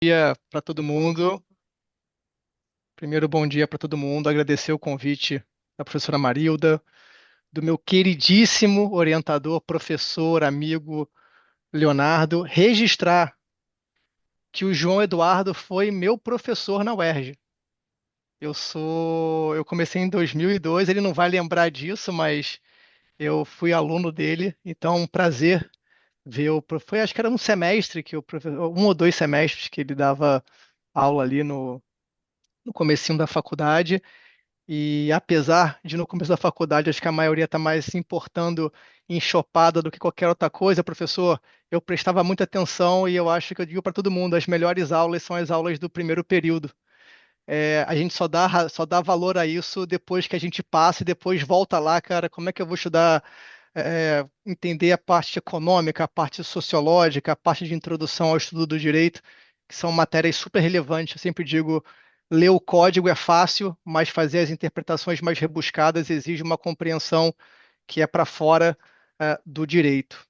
Dia para todo mundo. Primeiro, bom dia para todo mundo. Agradecer o convite da professora Marilda, do meu queridíssimo orientador, professor, amigo Leonardo. Registrar que o João Eduardo foi meu professor na UERJ. Eu comecei em 2002. Ele não vai lembrar disso, mas eu fui aluno dele. Então, um prazer ver foi, acho que era um semestre que um ou dois semestres que ele dava aula ali no comecinho da faculdade. E apesar de no começo da faculdade, acho que a maioria está mais se importando em chopada do que qualquer outra coisa, professor, eu prestava muita atenção e eu acho que eu digo para todo mundo, as melhores aulas são as aulas do primeiro período. A gente só dá valor a isso depois que a gente passa e depois volta lá, cara, como é que eu vou estudar, entender a parte econômica, a parte sociológica, a parte de introdução ao estudo do direito, que são matérias super relevantes. Eu sempre digo, ler o código é fácil, mas fazer as interpretações mais rebuscadas exige uma compreensão que é para fora, do direito.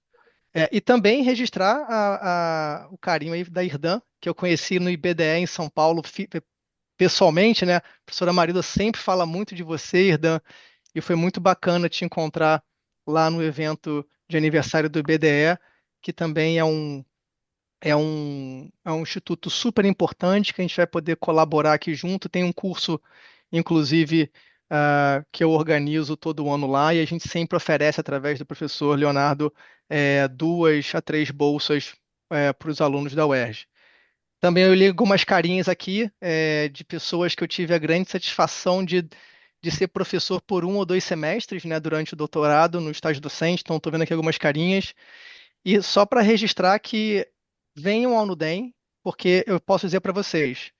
E também registrar o carinho aí da Irdan, que eu conheci no IBDE em São Paulo, pessoalmente, né? A professora Marida sempre fala muito de você, Irdan, e foi muito bacana te encontrar lá no evento de aniversário do IBDE, que também é um instituto super importante que a gente vai poder colaborar aqui junto. Tem um curso, inclusive, que eu organizo todo ano lá, e a gente sempre oferece, através do professor Leonardo, 2 a 3 bolsas para os alunos da UERJ. Também eu li algumas carinhas aqui, de pessoas que eu tive a grande satisfação de ser professor por 1 ou 2 semestres, né, durante o doutorado, no estágio docente. Então, estou vendo aqui algumas carinhas. E só para registrar que venham ao Nudem, porque eu posso dizer para vocês,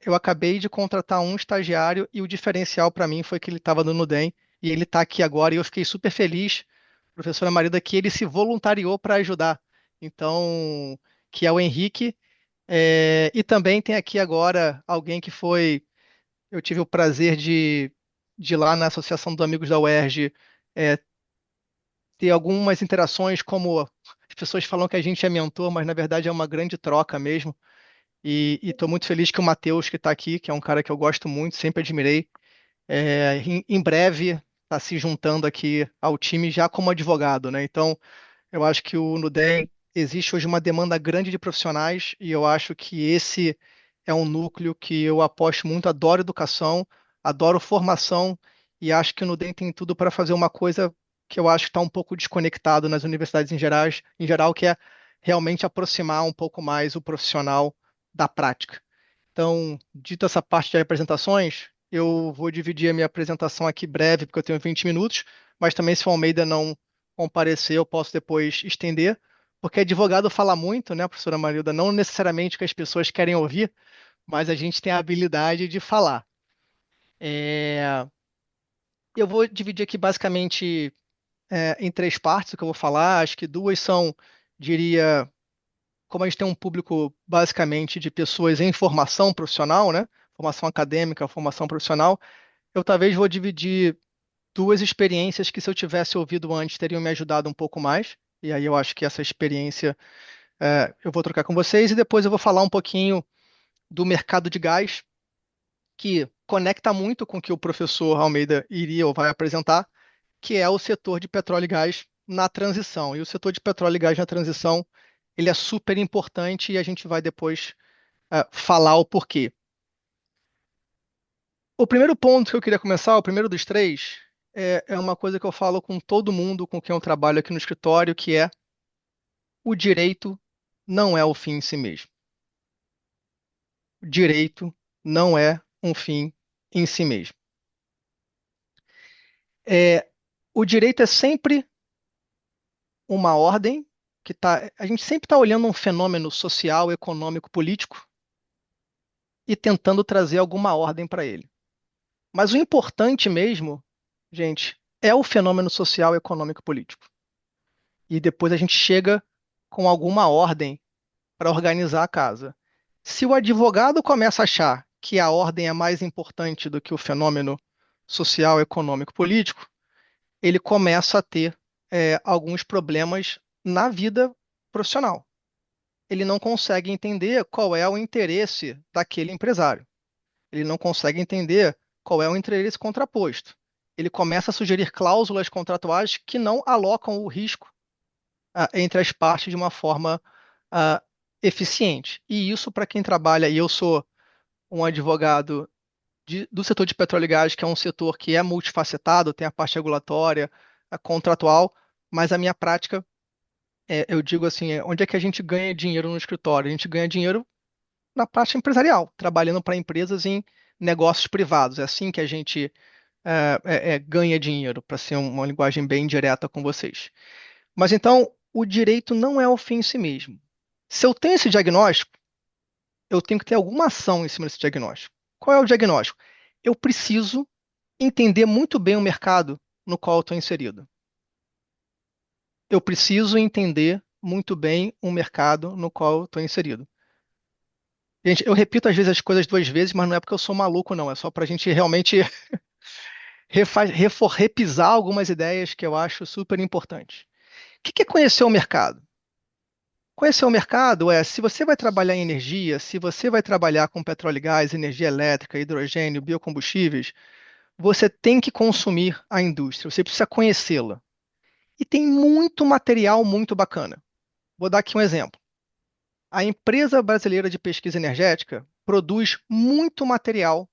eu acabei de contratar um estagiário e o diferencial para mim foi que ele estava no Nudem e ele está aqui agora e eu fiquei super feliz, professora Marida, que ele se voluntariou para ajudar. Então, que é o Henrique. E também tem aqui agora alguém que foi. Eu tive o prazer de ir lá na Associação dos Amigos da UERJ, é, ter algumas interações, como as pessoas falam que a gente é mentor, mas na verdade é uma grande troca mesmo. E estou muito feliz que o Matheus, que está aqui, que é um cara que eu gosto muito, sempre admirei, em breve está se juntando aqui ao time já como advogado, né? Então, eu acho que o Nudem existe hoje uma demanda grande de profissionais e eu acho que esse é um núcleo que eu aposto muito, adoro educação, adoro formação e acho que o Nudem tem tudo para fazer uma coisa que eu acho que está um pouco desconectado nas universidades em geral, que é realmente aproximar um pouco mais o profissional da prática. Então, dito essa parte de apresentações, eu vou dividir a minha apresentação aqui breve, porque eu tenho 20 minutos, mas também se o Almeida não comparecer, eu posso depois estender, porque advogado fala muito, né, professora Marilda? Não necessariamente o que as pessoas querem ouvir, mas a gente tem a habilidade de falar. É, Eu vou dividir aqui basicamente, em 3 partes o que eu vou falar. Acho que duas são, diria, como a gente tem um público basicamente de pessoas em formação profissional, né? Formação acadêmica, formação profissional, eu talvez vou dividir 2 experiências que, se eu tivesse ouvido antes, teriam me ajudado um pouco mais. E aí eu acho que essa experiência, eu vou trocar com vocês e depois eu vou falar um pouquinho do mercado de gás, que conecta muito com o que o professor Almeida iria ou vai apresentar, que é o setor de petróleo e gás na transição. E o setor de petróleo e gás na transição, ele é super importante e a gente vai depois falar o porquê. O primeiro ponto que eu queria começar, o primeiro dos três, é uma coisa que eu falo com todo mundo com quem eu trabalho aqui no escritório, que é: o direito não é o fim em si mesmo. O direito não é um fim em si mesmo. É, o direito é sempre uma ordem que tá. A gente sempre está olhando um fenômeno social, econômico, político e tentando trazer alguma ordem para ele. Mas o importante mesmo, gente, é o fenômeno social, econômico, político. E depois a gente chega com alguma ordem para organizar a casa. Se o advogado começa a achar que a ordem é mais importante do que o fenômeno social, econômico, político, ele começa a ter alguns problemas na vida profissional. ele não consegue entender qual é o interesse daquele empresário. Ele não consegue entender qual é o interesse contraposto. Ele começa a sugerir cláusulas contratuais que não alocam o risco entre as partes de uma forma ah, eficiente. E isso, para quem trabalha, e eu sou um advogado do setor de petróleo e gás, que é um setor que é multifacetado, tem a parte regulatória, a contratual, mas a minha prática, eu digo assim, onde é que a gente ganha dinheiro no escritório? A gente ganha dinheiro na parte empresarial, trabalhando para empresas em negócios privados. É assim que a gente ganha dinheiro, para ser uma linguagem bem direta com vocês. Mas então, o direito não é o fim em si mesmo. Se eu tenho esse diagnóstico, eu tenho que ter alguma ação em cima desse diagnóstico. Qual é o diagnóstico? Eu preciso entender muito bem o mercado no qual eu estou inserido. Eu preciso entender muito bem o mercado no qual eu estou inserido. Gente, eu repito às vezes as coisas duas vezes, mas não é porque eu sou maluco, não. É só para a gente realmente repisar algumas ideias que eu acho super importantes. O que é conhecer o mercado? Conhecer o mercado é, se você vai trabalhar em energia, se você vai trabalhar com petróleo e gás, energia elétrica, hidrogênio, biocombustíveis, você tem que consumir a indústria, você precisa conhecê-la. E tem muito material muito bacana. Vou dar aqui um exemplo. A empresa brasileira de pesquisa energética produz muito material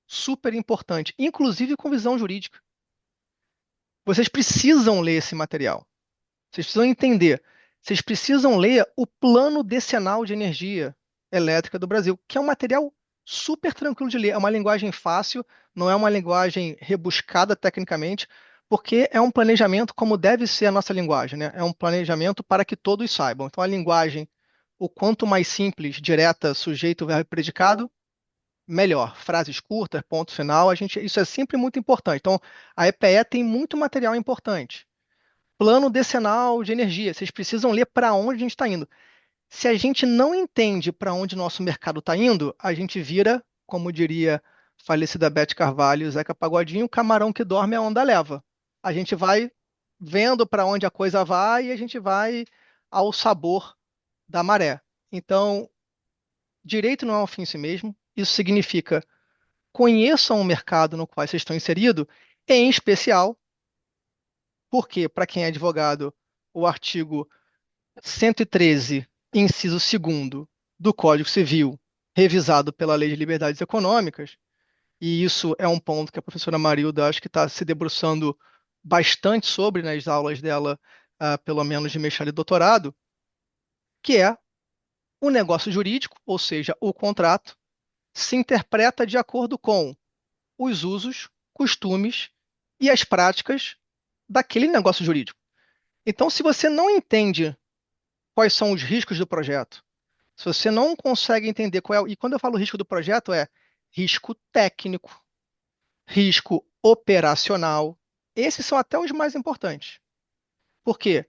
super importante, inclusive com visão jurídica. Vocês precisam ler esse material. Vocês precisam entender. Vocês precisam ler o Plano Decenal de Energia Elétrica do Brasil, que é um material super tranquilo de ler. É uma linguagem fácil, não é uma linguagem rebuscada tecnicamente, porque é um planejamento como deve ser a nossa linguagem, né? É um planejamento para que todos saibam. Então, a linguagem, o quanto mais simples, direta, sujeito, verbo e predicado, melhor. Frases curtas, ponto final, isso é sempre muito importante. Então, a EPE tem muito material importante. Plano decenal de energia. Vocês precisam ler para onde a gente está indo. Se a gente não entende para onde nosso mercado está indo, a gente vira, como diria a falecida Beth Carvalho e Zeca Pagodinho, o camarão que dorme a onda leva. A gente vai vendo para onde a coisa vai e a gente vai ao sabor da maré. Então, direito não é um fim em si mesmo. Isso significa conheçam o mercado no qual vocês estão inseridos, em especial porque, para quem é advogado, o artigo 113, inciso 2º do Código Civil, revisado pela Lei de Liberdades Econômicas, e isso é um ponto que a professora Marilda acho que está se debruçando bastante sobre nas aulas dela, pelo menos de mestrado e doutorado, que é o negócio jurídico, ou seja, o contrato, se interpreta de acordo com os usos, costumes e as práticas daquele negócio jurídico. Então, se você não entende quais são os riscos do projeto, se você não consegue entender qual é, e quando eu falo risco do projeto é risco técnico, risco operacional, esses são até os mais importantes. Por quê?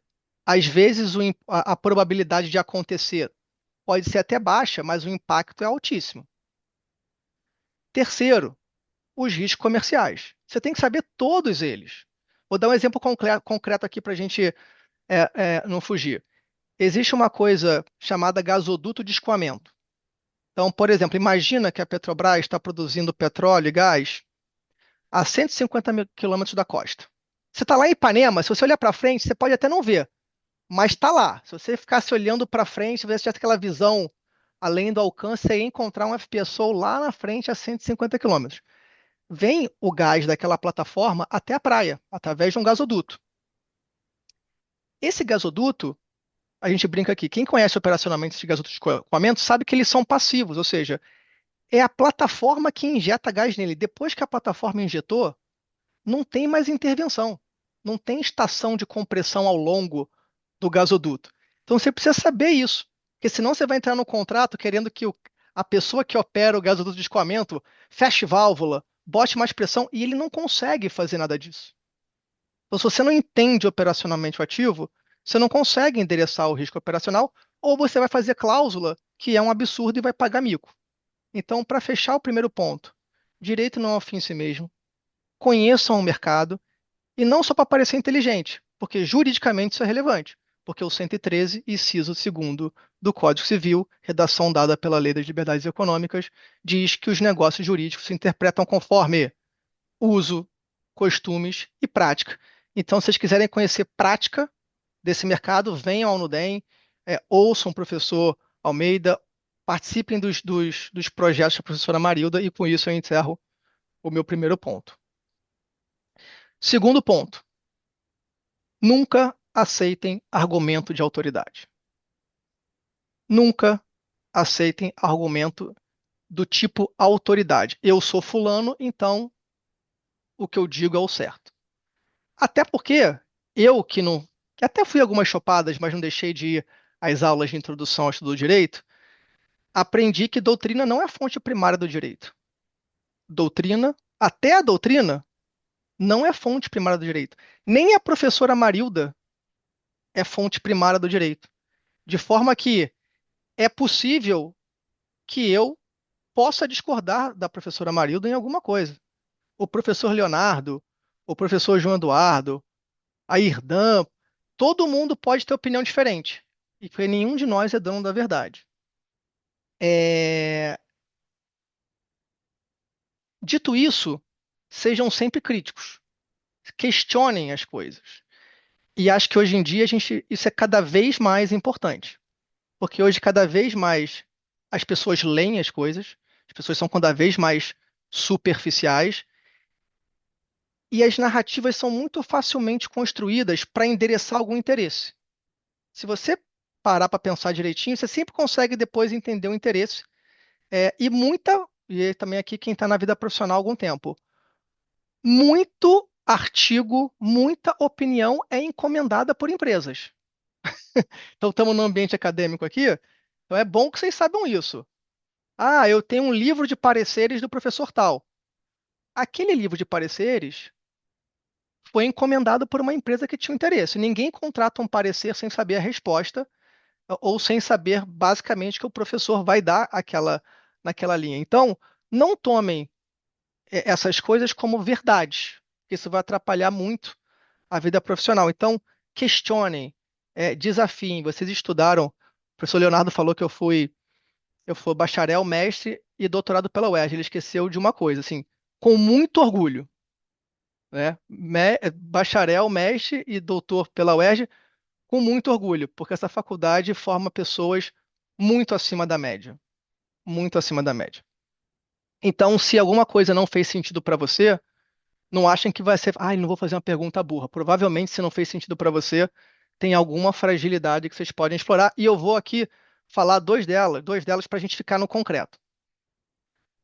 Às vezes a probabilidade de acontecer pode ser até baixa, mas o impacto é altíssimo. Terceiro, os riscos comerciais. Você tem que saber todos eles. Vou dar um exemplo concreto aqui para a gente não fugir. Existe uma coisa chamada gasoduto de escoamento. Então, por exemplo, imagina que a Petrobras está produzindo petróleo e gás a 150 mil quilômetros da costa. Você está lá em Ipanema, se você olhar para frente, você pode até não ver, mas está lá. Se você ficasse olhando para frente, se você tivesse aquela visão além do alcance, você ia encontrar um FPSO lá na frente a 150 quilômetros. Vem o gás daquela plataforma até a praia, através de um gasoduto. Esse gasoduto, a gente brinca aqui, quem conhece operacionalmente esse gasoduto de escoamento sabe que eles são passivos, ou seja, é a plataforma que injeta gás nele. Depois que a plataforma injetou, não tem mais intervenção. Não tem estação de compressão ao longo do gasoduto. Então você precisa saber isso, porque senão você vai entrar no contrato querendo que a pessoa que opera o gasoduto de escoamento feche válvula, bote mais pressão, e ele não consegue fazer nada disso. Então, se você não entende operacionalmente o ativo, você não consegue endereçar o risco operacional, ou você vai fazer cláusula, que é um absurdo e vai pagar mico. Então, para fechar o primeiro ponto, direito não é o fim em si mesmo. Conheçam o mercado, e não só para parecer inteligente, porque juridicamente isso é relevante. porque o 113, inciso 2º do Código Civil, redação dada pela Lei das Liberdades Econômicas, diz que os negócios jurídicos se interpretam conforme uso, costumes e prática. Então, se vocês quiserem conhecer prática desse mercado, venham ao Nudem, ouçam o professor Almeida, participem dos projetos da professora Marilda, e com isso eu encerro o meu primeiro ponto. Segundo ponto, nunca aceitem argumento de autoridade. Nunca aceitem argumento do tipo autoridade. Eu sou fulano, então o que eu digo é o certo. Até porque eu que até fui algumas chopadas, mas não deixei de ir às aulas de introdução ao estudo do direito, aprendi que doutrina não é fonte primária do direito. Doutrina, até a doutrina, não é fonte primária do direito. Nem a professora Marilda é fonte primária do direito. De forma que é possível que eu possa discordar da professora Marilda em alguma coisa. O professor Leonardo, o professor João Eduardo, a Irdan, todo mundo pode ter opinião diferente. E que nenhum de nós é dono da verdade. É, Dito isso, sejam sempre críticos. Questionem as coisas. E acho que hoje em dia isso é cada vez mais importante. Porque hoje, cada vez mais, as pessoas leem as coisas, as pessoas são cada vez mais superficiais, e as narrativas são muito facilmente construídas para endereçar algum interesse. Se você parar para pensar direitinho, você sempre consegue depois entender o interesse. E também aqui quem está na vida profissional há algum tempo, muito artigo, muita opinião é encomendada por empresas. Então estamos no ambiente acadêmico aqui, então é bom que vocês saibam isso. Ah, eu tenho um livro de pareceres do professor tal. Aquele livro de pareceres foi encomendado por uma empresa que tinha um interesse. Ninguém contrata um parecer sem saber a resposta ou sem saber basicamente que o professor vai dar naquela linha. Então, não tomem essas coisas como verdades, porque isso vai atrapalhar muito a vida profissional. Então, questionem, desafiem. Vocês estudaram, o professor Leonardo falou que eu fui bacharel, mestre e doutorado pela UERJ. Ele esqueceu de uma coisa, assim, com muito orgulho, né? Bacharel, mestre e doutor pela UERJ, com muito orgulho, porque essa faculdade forma pessoas muito acima da média, muito acima da média. Então, se alguma coisa não fez sentido para você, não achem que vai ser, ai, não vou fazer uma pergunta burra. Provavelmente, se não fez sentido para você, tem alguma fragilidade que vocês podem explorar, e eu vou aqui falar duas delas para a gente ficar no concreto.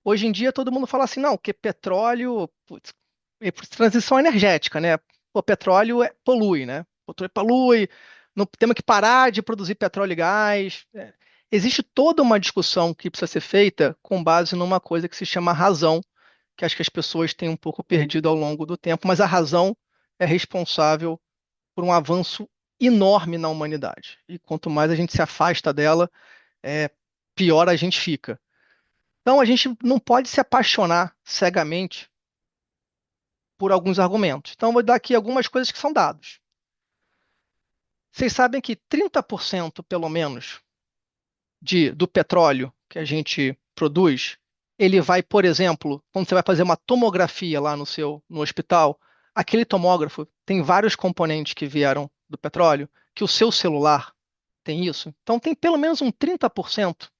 Hoje em dia todo mundo fala assim, não, que petróleo, putz, transição energética, né? O petróleo polui, né? O petróleo polui, não, temos que parar de produzir petróleo e gás. Existe toda uma discussão que precisa ser feita com base numa coisa que se chama razão, que acho que as pessoas têm um pouco perdido ao longo do tempo, mas a razão é responsável por um avanço enorme na humanidade. E quanto mais a gente se afasta dela, pior a gente fica. Então, a gente não pode se apaixonar cegamente por alguns argumentos. Então, eu vou dar aqui algumas coisas que são dados. Vocês sabem que 30%, pelo menos, do petróleo que a gente produz, ele vai, por exemplo, quando você vai fazer uma tomografia lá no hospital, aquele tomógrafo tem vários componentes que vieram do petróleo, que o seu celular tem isso. Então, tem pelo menos um 30%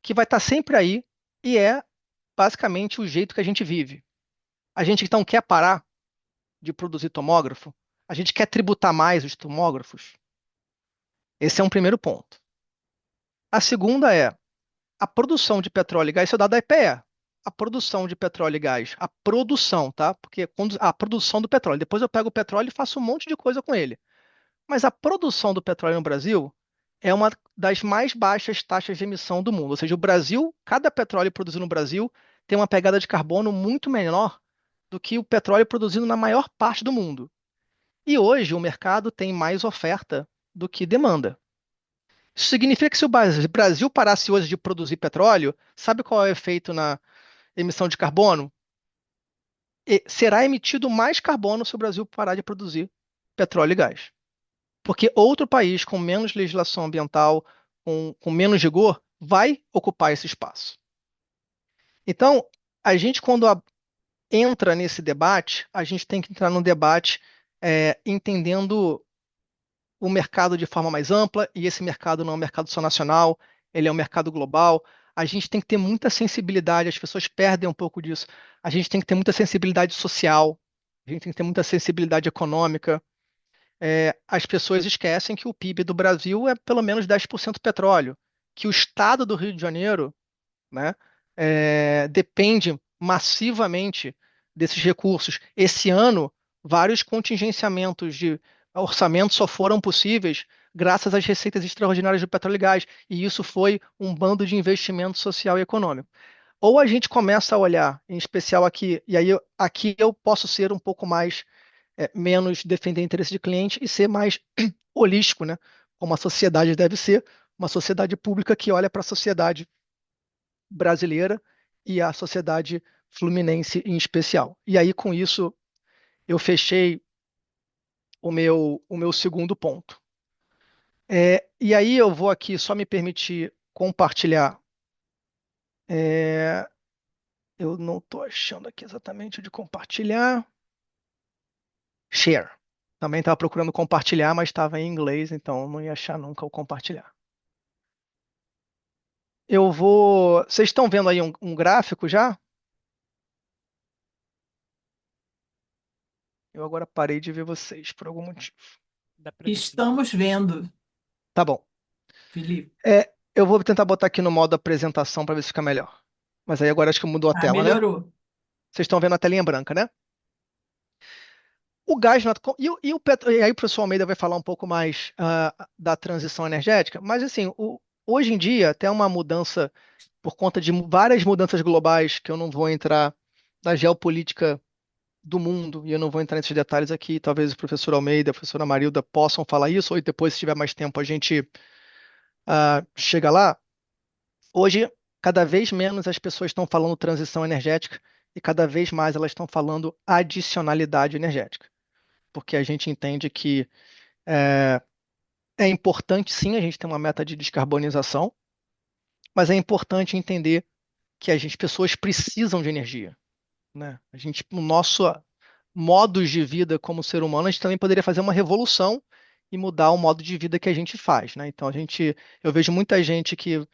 que vai estar sempre aí e é basicamente o jeito que a gente vive. A gente então quer parar de produzir tomógrafo? A gente quer tributar mais os tomógrafos? Esse é um primeiro ponto. A segunda é a produção de petróleo e gás, isso é dado da EPE. A produção de petróleo e gás, a produção, tá? Porque a produção do petróleo, depois eu pego o petróleo e faço um monte de coisa com ele. Mas a produção do petróleo no Brasil é uma das mais baixas taxas de emissão do mundo. Ou seja, o Brasil, cada petróleo produzido no Brasil tem uma pegada de carbono muito menor do que o petróleo produzido na maior parte do mundo. E hoje o mercado tem mais oferta do que demanda. Isso significa que se o Brasil parasse hoje de produzir petróleo, sabe qual é o efeito na emissão de carbono? Será emitido mais carbono se o Brasil parar de produzir petróleo e gás. porque outro país com menos legislação ambiental, com menos rigor, vai ocupar esse espaço. Então, a gente, quando entra nesse debate, a gente tem que entrar num debate entendendo o mercado de forma mais ampla, e esse mercado não é um mercado só nacional, ele é um mercado global. A gente tem que ter muita sensibilidade, as pessoas perdem um pouco disso. A gente tem que ter muita sensibilidade social, a gente tem que ter muita sensibilidade econômica. As pessoas esquecem que o PIB do Brasil é pelo menos 10% petróleo, que o estado do Rio de Janeiro, né, depende massivamente desses recursos. Esse ano, vários contingenciamentos de orçamento só foram possíveis graças às receitas extraordinárias do petróleo e gás, e isso foi um bando de investimento social e econômico. Ou a gente começa a olhar, em especial aqui, e aí aqui eu posso ser um pouco mais menos defender interesse de cliente e ser mais holístico, né? Como a sociedade deve ser, uma sociedade pública que olha para a sociedade brasileira e a sociedade fluminense em especial. E aí, com isso, eu fechei o meu segundo ponto. E aí eu vou aqui só me permitir compartilhar. É, eu não estou achando aqui exatamente onde compartilhar. Share. Também estava procurando compartilhar, mas estava em inglês, então não ia achar nunca o compartilhar. Eu vou. Vocês estão vendo aí um gráfico já? Eu agora parei de ver vocês por algum motivo. Dá pra ver sim. Estamos vendo, Tá bom. Felipe. Eu vou tentar botar aqui no modo apresentação para ver se fica melhor. Mas aí agora acho que mudou a Ah, tela, né? melhorou. Vocês estão vendo a telinha branca, né? O gás natural. E aí o professor Almeida vai falar um pouco mais da transição energética, mas assim, hoje em dia, até uma mudança por conta de várias mudanças globais, que eu não vou entrar na geopolítica do mundo, e eu não vou entrar nesses detalhes aqui. Talvez o professor Almeida, a professora Marilda possam falar isso, ou depois, se tiver mais tempo, a gente chega lá. Hoje, cada vez menos as pessoas estão falando transição energética e cada vez mais elas estão falando adicionalidade energética, porque a gente entende que é, é importante sim a gente ter uma meta de descarbonização, mas é importante entender que as pessoas precisam de energia, né? O nosso modos de vida como ser humano, a gente também poderia fazer uma revolução e mudar o modo de vida que a gente faz, né? Então eu vejo muita gente que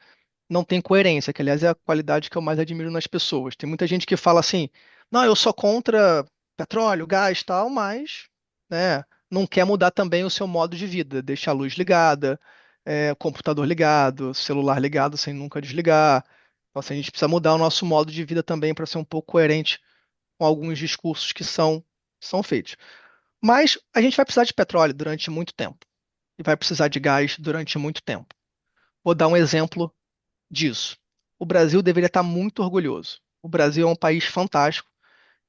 não tem coerência, que aliás é a qualidade que eu mais admiro nas pessoas. Tem muita gente que fala assim, não, eu sou contra petróleo, gás, e tal, mas, né, não quer mudar também o seu modo de vida, deixa a luz ligada, computador ligado, celular ligado sem nunca desligar. Então, assim, a gente precisa mudar o nosso modo de vida também para ser um pouco coerente com alguns discursos que são feitos. Mas a gente vai precisar de petróleo durante muito tempo e vai precisar de gás durante muito tempo. Vou dar um exemplo disso. O Brasil deveria estar muito orgulhoso. O Brasil é um país fantástico.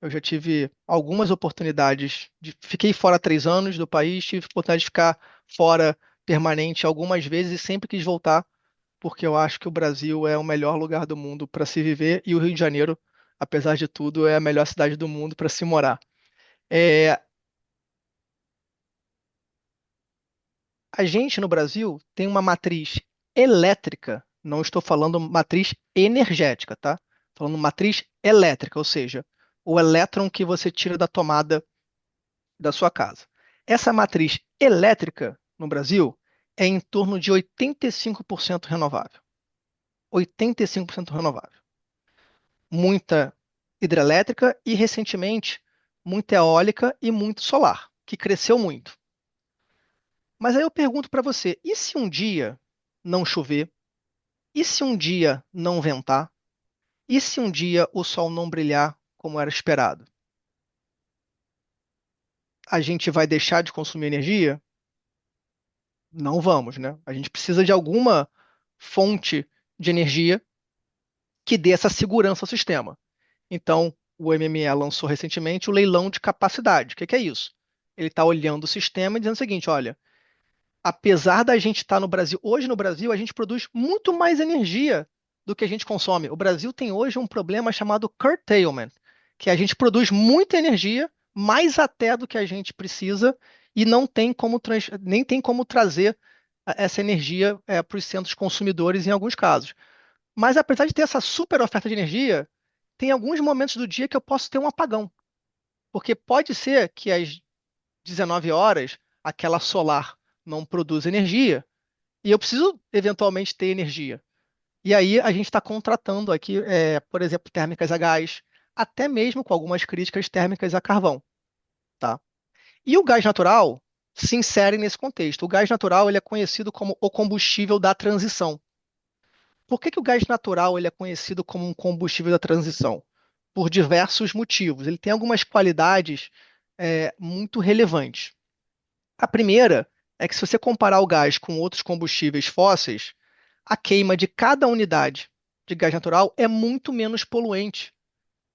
Eu já tive algumas oportunidades fiquei fora 3 anos do país, tive oportunidade de ficar fora permanente algumas vezes e sempre quis voltar, porque eu acho que o Brasil é o melhor lugar do mundo para se viver e o Rio de Janeiro, apesar de tudo, é a melhor cidade do mundo para se morar. É, a gente no Brasil tem uma matriz elétrica, não estou falando matriz energética, tá? Falando matriz elétrica, ou seja, o elétron que você tira da tomada da sua casa. Essa matriz elétrica no Brasil é em torno de 85% renovável. 85% renovável. Muita hidrelétrica e, recentemente, muita eólica e muito solar, que cresceu muito. Mas aí eu pergunto para você, e se um dia não chover? E se um dia não ventar? E se um dia o sol não brilhar como era esperado? A gente vai deixar de consumir energia? Não vamos, né? A gente precisa de alguma fonte de energia que dê essa segurança ao sistema. Então, o MME lançou recentemente o leilão de capacidade. O que é isso? Ele está olhando o sistema e dizendo o seguinte: olha, apesar da gente estar no Brasil, hoje no Brasil a gente produz muito mais energia do que a gente consome. O Brasil tem hoje um problema chamado curtailment, que a gente produz muita energia, mais até do que a gente precisa, e não tem como nem tem como trazer essa energia para os centros consumidores em alguns casos. Mas apesar de ter essa super oferta de energia, tem alguns momentos do dia que eu posso ter um apagão, porque pode ser que às 19 horas aquela solar não produz energia e eu preciso eventualmente ter energia. E aí a gente está contratando aqui, por exemplo, térmicas a gás, até mesmo com algumas críticas térmicas a carvão, tá? E o gás natural se insere nesse contexto. O gás natural ele é conhecido como o combustível da transição. Por que que o gás natural ele é conhecido como um combustível da transição? Por diversos motivos. Ele tem algumas qualidades muito relevantes. A primeira é que se você comparar o gás com outros combustíveis fósseis, a queima de cada unidade de gás natural é muito menos poluente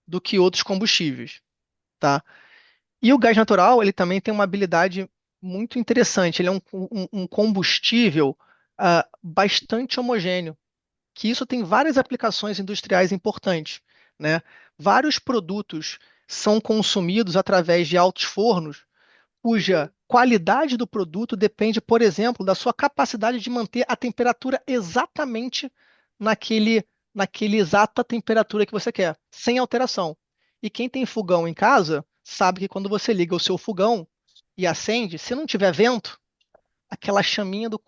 do que outros combustíveis, tá? E o gás natural, ele também tem uma habilidade muito interessante. Ele é um combustível bastante homogêneo, que isso tem várias aplicações industriais importantes, né? Vários produtos são consumidos através de altos fornos cuja qualidade do produto depende, por exemplo, da sua capacidade de manter a temperatura exatamente naquele, naquele exata temperatura que você quer, sem alteração. E quem tem fogão em casa sabe que quando você liga o seu fogão e acende, se não tiver vento, aquela chaminha do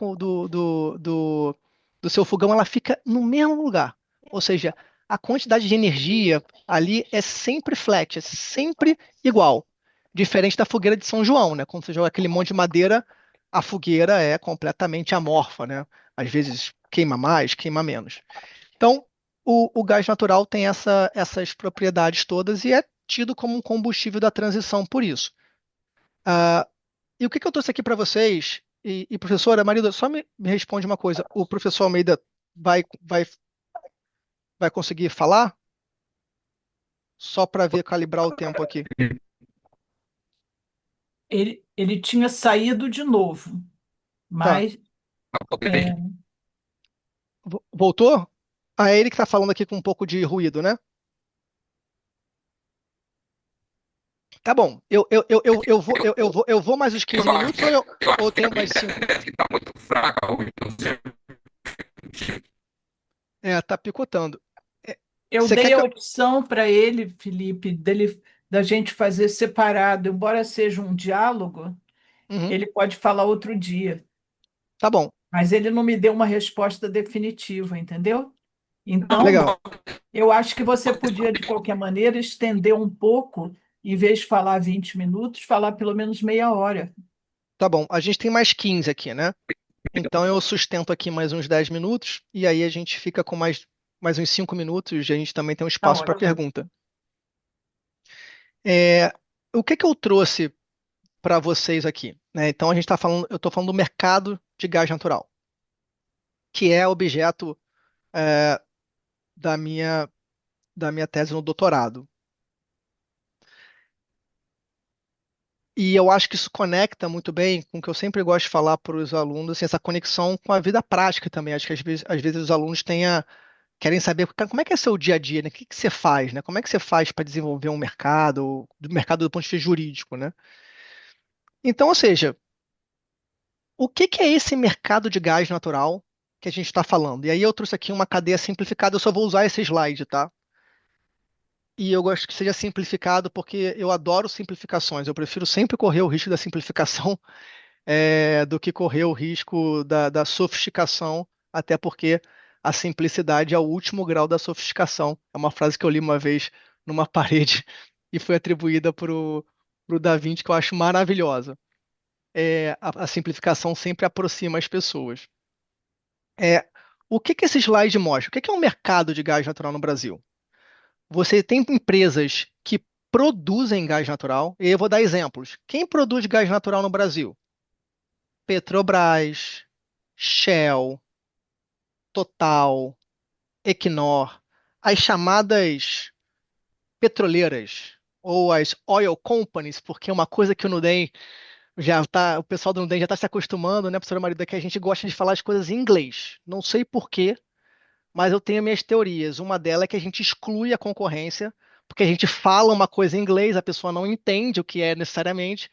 seu fogão ela fica no mesmo lugar. Ou seja, a quantidade de energia ali é sempre flat, é sempre igual. Diferente da fogueira de São João, né? Quando você joga aquele monte de madeira, a fogueira é completamente amorfa, né? Às vezes queima mais, queima menos. Então, o gás natural tem essas propriedades todas e é tido como um combustível da transição por isso. Ah, e o que que eu trouxe aqui para vocês? Professora Marida, só me responde uma coisa. O professor Almeida vai conseguir falar? Só para ver, calibrar o tempo aqui. Ele tinha saído de novo, Tá. mas é, Voltou? Ah, é ele que está falando aqui com um pouco de ruído, né? Tá bom. Eu vou mais os 15 minutos ou eu tenho mais 5? É, tá picotando. É, eu você quer dei a que eu... opção para ele, Felipe, da gente fazer separado, embora seja um diálogo, Uhum, ele pode falar outro dia, tá bom. mas ele não me deu uma resposta definitiva, entendeu? Então, Legal. eu acho que você podia, de qualquer maneira, estender um pouco, em vez de falar 20 minutos, falar pelo menos meia hora. Tá bom. A gente tem mais 15 aqui, né? Então eu sustento aqui mais uns 10 minutos e aí a gente fica com mais uns 5 minutos e a gente também tem um Tá espaço para ótimo. pergunta. É, o que que eu trouxe para vocês aqui, né? Então a gente está falando, eu estou falando do mercado de gás natural, que é objeto é, da minha da minha tese no doutorado. E eu acho que isso conecta muito bem com o que eu sempre gosto de falar para os alunos, assim, essa conexão com a vida prática também. Acho que às vezes os alunos querem saber "Cara, como é que é seu dia a dia, né? O que que você faz, né? Como é que você faz para desenvolver um mercado, do mercado do ponto de vista jurídico, né? Então, ou seja, o que que é esse mercado de gás natural que a gente está falando? E aí eu trouxe aqui uma cadeia simplificada, eu só vou usar esse slide, tá? E eu gosto que seja simplificado porque eu adoro simplificações. Eu prefiro sempre correr o risco da simplificação do que correr o risco da sofisticação, até porque a simplicidade é o último grau da sofisticação. É uma frase que eu li uma vez numa parede e foi atribuída para o Da Vinci, que eu acho maravilhosa. A simplificação sempre aproxima as pessoas. É, o que que esse slide mostra? O que que é um mercado de gás natural no Brasil? Você tem empresas que produzem gás natural, e eu vou dar exemplos. Quem produz gás natural no Brasil? Petrobras, Shell, Total, Equinor, as chamadas petroleiras ou as oil companies, porque é uma coisa que o Nudem o pessoal do Nudem já está se acostumando, né, professora Marida, que a gente gosta de falar as coisas em inglês. Não sei por quê, mas eu tenho minhas teorias. Uma delas é que a gente exclui a concorrência, porque a gente fala uma coisa em inglês, a pessoa não entende o que é necessariamente,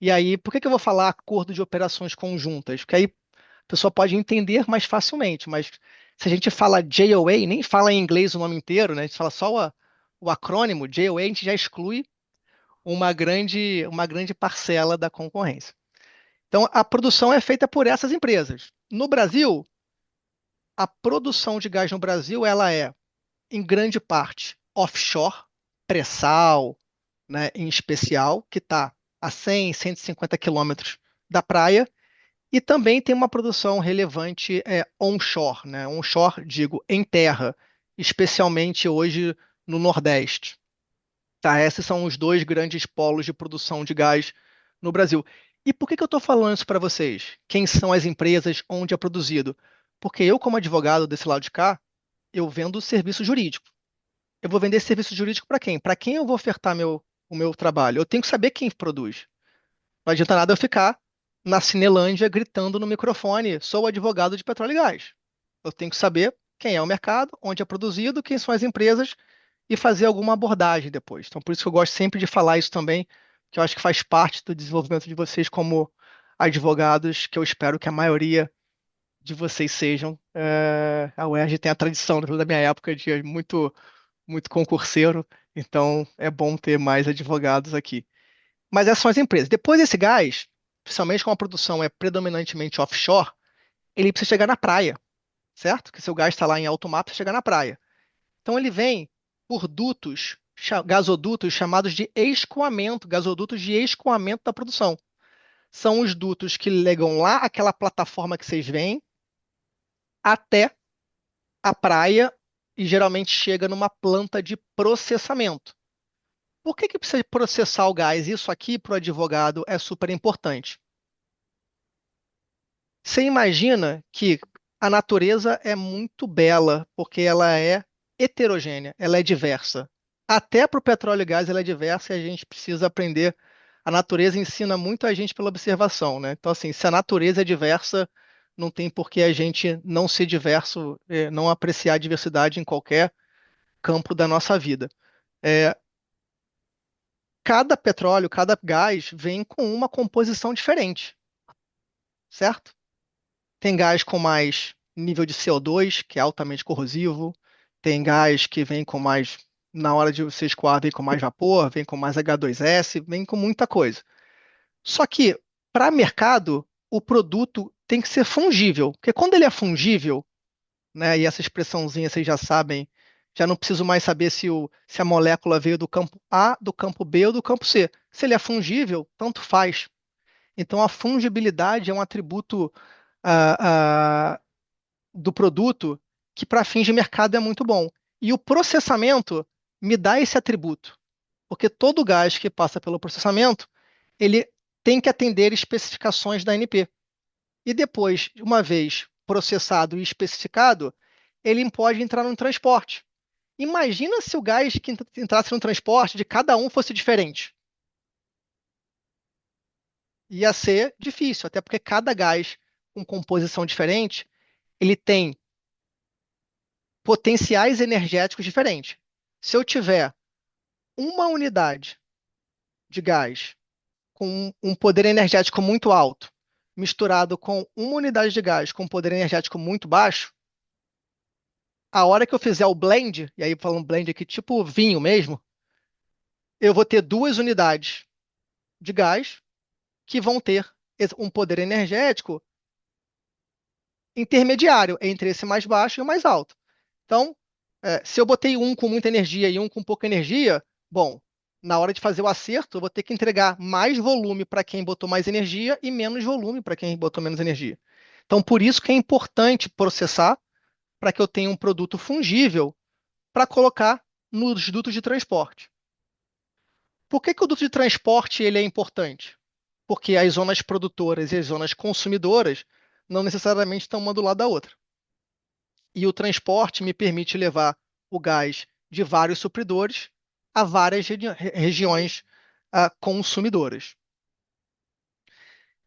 E aí, por que que eu vou falar acordo de operações conjuntas? Porque aí a pessoa pode entender mais facilmente, mas se a gente fala JOA, nem fala em inglês o nome inteiro, né? A gente fala só o acrônimo JOA, a gente já exclui uma grande parcela da concorrência. Então, a produção é feita por essas empresas. No Brasil, a produção de gás no Brasil, ela é, em grande parte, offshore, pré-sal, né, em especial, que está a 100, 150 quilômetros da praia, e também tem uma produção relevante onshore, né? Onshore, digo, em terra, especialmente hoje no Nordeste. Tá? Esses são os dois grandes polos de produção de gás no Brasil. E por que que eu estou falando isso para vocês? Quem são as empresas, onde é produzido? Porque eu, como advogado desse lado de cá, eu vendo serviço jurídico. Eu vou vender esse serviço jurídico para quem? Para quem eu vou ofertar o meu trabalho? Eu tenho que saber quem produz. Não adianta nada eu ficar na Cinelândia gritando no microfone: sou advogado de petróleo e gás. Eu tenho que saber quem é o mercado, onde é produzido, quem são as empresas e fazer alguma abordagem depois. Então, por isso que eu gosto sempre de falar isso também, que eu acho que faz parte do desenvolvimento de vocês como advogados, que eu espero que a maioria de vocês sejam. A UERJ tem a tradição, da minha época, de muito concurseiro, então é bom ter mais advogados aqui. Mas essas são as empresas. Depois desse gás, principalmente como a produção é predominantemente offshore, ele precisa chegar na praia, certo? Que seu gás está lá em alto mar, precisa chegar na praia. Então ele vem por dutos, gasodutos chamados de escoamento, gasodutos de escoamento da produção. São os dutos que ligam lá aquela plataforma que vocês veem até a praia e geralmente chega numa planta de processamento. Por que que precisa processar o gás? Isso aqui para o advogado é super importante. Você imagina que a natureza é muito bela, porque ela é heterogênea, ela é diversa. Até para o petróleo e gás ela é diversa e a gente precisa aprender. A natureza ensina muito a gente pela observação, né? Então, assim, se a natureza é diversa, não tem por que a gente não ser diverso, não apreciar a diversidade em qualquer campo da nossa vida. É, cada petróleo, cada gás vem com uma composição diferente, certo? Tem gás com mais nível de CO2, que é altamente corrosivo. Tem gás que vem com mais, na hora de você escoar, vem com mais vapor, vem com mais H2S, vem com muita coisa. Só que, para mercado, o produto tem que ser fungível. Porque quando ele é fungível, né, e essa expressãozinha vocês já sabem, já não preciso mais saber se a molécula veio do campo A, do campo B ou do campo C. Se ele é fungível, tanto faz. Então, a fungibilidade é um atributo ah, do produto que para fins de mercado é muito bom. E o processamento me dá esse atributo, porque todo gás que passa pelo processamento, ele tem que atender especificações da ANP. E depois, uma vez processado e especificado, ele pode entrar no transporte. Imagina se o gás que entrasse no transporte de cada um fosse diferente. Ia ser difícil, até porque cada gás com composição diferente, ele tem potenciais energéticos diferentes. Se eu tiver uma unidade de gás com um poder energético muito alto, misturado com uma unidade de gás com um poder energético muito baixo, a hora que eu fizer o blend, e aí falando blend aqui, tipo vinho mesmo, eu vou ter duas unidades de gás que vão ter um poder energético intermediário entre esse mais baixo e o mais alto. Então, se eu botei um com muita energia e um com pouca energia, bom, na hora de fazer o acerto, eu vou ter que entregar mais volume para quem botou mais energia e menos volume para quem botou menos energia. Então, por isso que é importante processar para que eu tenha um produto fungível para colocar nos dutos de transporte. Por que que o duto de transporte ele é importante? Porque as zonas produtoras e as zonas consumidoras não necessariamente estão uma do lado da outra. E o transporte me permite levar o gás de vários supridores a várias regiões consumidoras.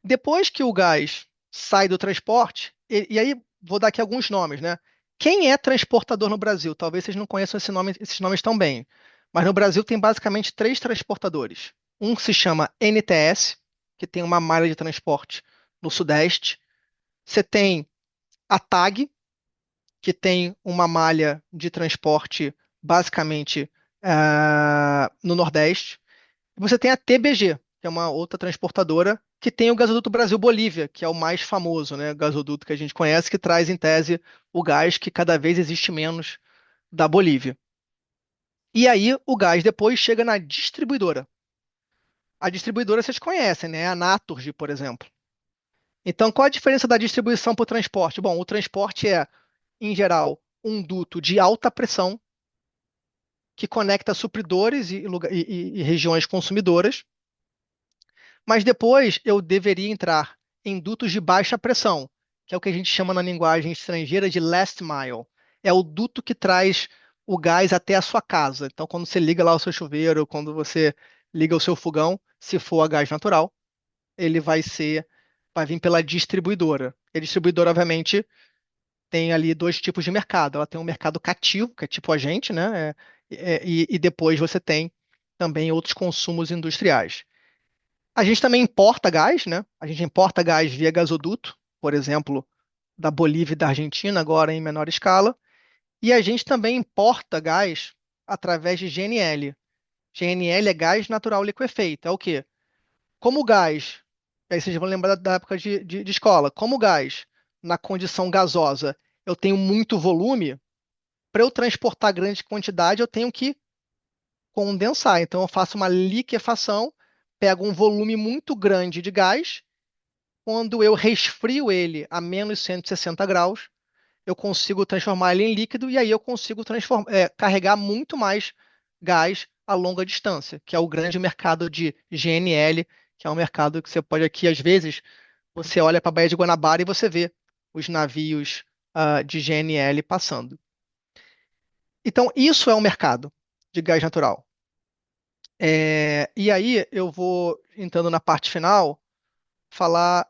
Depois que o gás sai do transporte, e aí vou dar aqui alguns nomes, né? Quem é transportador no Brasil? Talvez vocês não conheçam esses nomes tão bem, mas no Brasil tem basicamente três transportadores. Um se chama NTS, que tem uma malha de transporte no Sudeste. Você tem a TAG, que tem uma malha de transporte basicamente no Nordeste. E você tem a TBG, que é uma outra transportadora, que tem o gasoduto Brasil-Bolívia, que é o mais famoso, né? O gasoduto que a gente conhece, que traz, em tese, o gás que cada vez existe menos da Bolívia. E aí o gás depois chega na distribuidora. A distribuidora vocês conhecem, né? A Naturgy, por exemplo. Então, qual a diferença da distribuição para o transporte? Bom, o transporte é, em geral, um duto de alta pressão que conecta supridores e regiões consumidoras, mas depois eu deveria entrar em dutos de baixa pressão, que é o que a gente chama na linguagem estrangeira de last mile. É o duto que traz o gás até a sua casa. Então, quando você liga lá o seu chuveiro, quando você liga o seu fogão, se for a gás natural, ele vai vir pela distribuidora. E a distribuidora, obviamente, tem ali dois tipos de mercado. Ela tem um mercado cativo, que é tipo a gente, né? E depois você tem também outros consumos industriais. A gente também importa gás, né? A gente importa gás via gasoduto, por exemplo, da Bolívia e da Argentina, agora em menor escala. E a gente também importa gás através de GNL. GNL é gás natural liquefeito. É o quê? Como o gás, aí vocês vão lembrar da época de escola, como o gás, na condição gasosa, eu tenho muito volume, para eu transportar grande quantidade, eu tenho que condensar. Então, eu faço uma liquefação, pego um volume muito grande de gás, quando eu resfrio ele a menos 160 graus, eu consigo transformar ele em líquido e aí eu consigo carregar muito mais gás a longa distância, que é o grande mercado de GNL, que é um mercado que você pode aqui, às vezes, você olha para a Baía de Guanabara e você vê os navios de GNL passando. Então, isso é um mercado de gás natural. E aí eu vou entrando na parte final, falar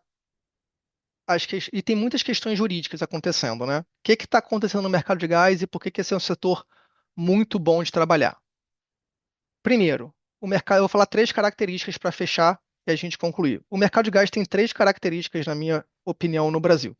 e tem muitas questões jurídicas acontecendo, né? O que está acontecendo no mercado de gás e por que esse é um setor muito bom de trabalhar? Primeiro, o mercado, eu vou falar três características para fechar e a gente concluir. O mercado de gás tem três características, na minha opinião, no Brasil.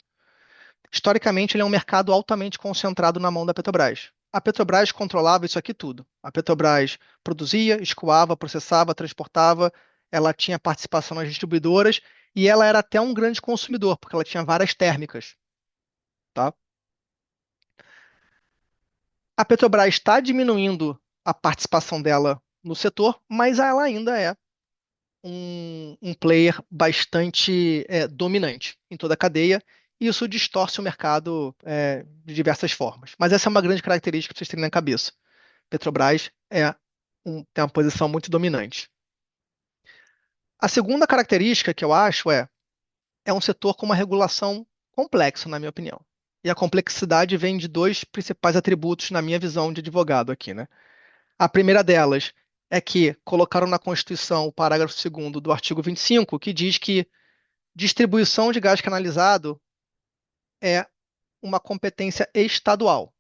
Historicamente, ele é um mercado altamente concentrado na mão da Petrobras. A Petrobras controlava isso aqui tudo. A Petrobras produzia, escoava, processava, transportava, ela tinha participação nas distribuidoras e ela era até um grande consumidor, porque ela tinha várias térmicas, tá? A Petrobras está diminuindo a participação dela no setor, mas ela ainda é um player bastante dominante em toda a cadeia, e isso distorce o mercado de diversas formas. Mas essa é uma grande característica para vocês terem na cabeça. Petrobras tem uma posição muito dominante. A segunda característica que eu acho é um setor com uma regulação complexa, na minha opinião. E a complexidade vem de dois principais atributos na minha visão de advogado aqui, né? A primeira delas é que colocaram na Constituição o parágrafo 2º do artigo 25, que diz que distribuição de gás canalizado é uma competência estadual.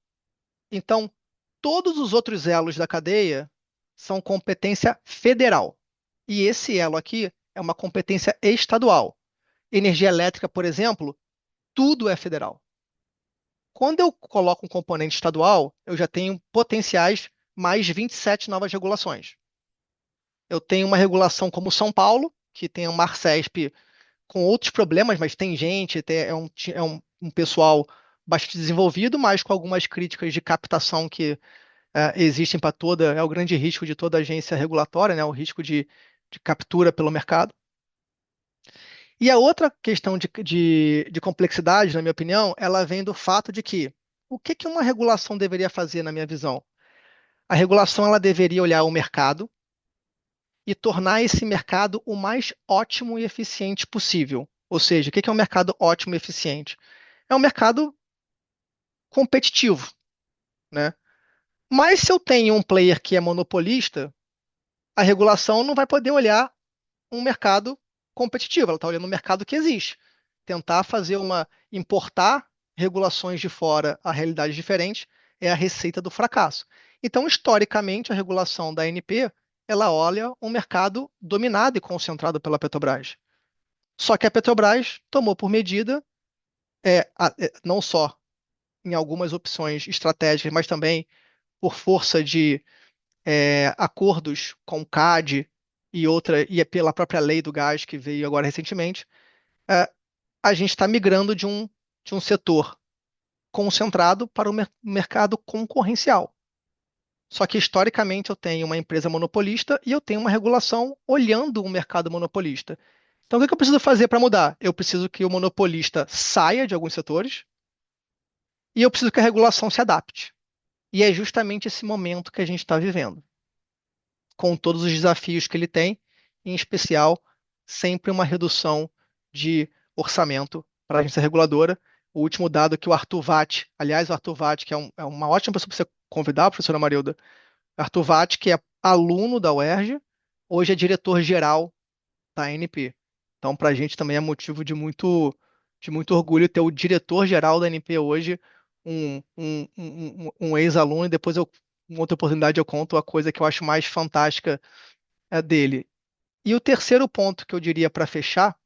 Então, todos os outros elos da cadeia são competência federal. E esse elo aqui é uma competência estadual. Energia elétrica, por exemplo, tudo é federal. Quando eu coloco um componente estadual, eu já tenho potenciais mais 27 novas regulações. Eu tenho uma regulação como São Paulo, que tem um Marcesp com outros problemas, mas tem gente, é um pessoal bastante desenvolvido, mas com algumas críticas de captação que existem para toda, é o grande risco de toda agência regulatória, né, o risco de captura pelo mercado. E a outra questão de complexidade, na minha opinião, ela vem do fato de que o que que uma regulação deveria fazer, na minha visão? A regulação ela deveria olhar o mercado e tornar esse mercado o mais ótimo e eficiente possível. Ou seja, o que é um mercado ótimo e eficiente? É um mercado competitivo, né? Mas se eu tenho um player que é monopolista, a regulação não vai poder olhar um mercado competitivo, ela está olhando um mercado que existe. Tentar importar regulações de fora a realidades diferentes é a receita do fracasso. Então, historicamente, a regulação da ANP, ela olha um mercado dominado e concentrado pela Petrobras. Só que a Petrobras tomou por medida, não só em algumas opções estratégicas, mas também por força de acordos com o CAD e pela própria lei do gás que veio agora recentemente, é, a gente está migrando de um setor concentrado para o mercado concorrencial. Só que historicamente eu tenho uma empresa monopolista e eu tenho uma regulação olhando o mercado monopolista. Então, o que que eu preciso fazer para mudar? Eu preciso que o monopolista saia de alguns setores e eu preciso que a regulação se adapte. E é justamente esse momento que a gente está vivendo, com todos os desafios que ele tem, em especial, sempre uma redução de orçamento para a agência reguladora. O último dado que o Arthur Vatti, aliás, o Arthur Vatti, que é uma ótima pessoa para você convidar, professora Marilda, Arthur Vatti, que é aluno da UERJ, hoje é diretor-geral da ANP. Então, para a gente também é motivo de muito orgulho ter o diretor-geral da ANP hoje, um ex-aluno, e depois em outra oportunidade eu conto a coisa que eu acho mais fantástica dele. E o terceiro ponto que eu diria para fechar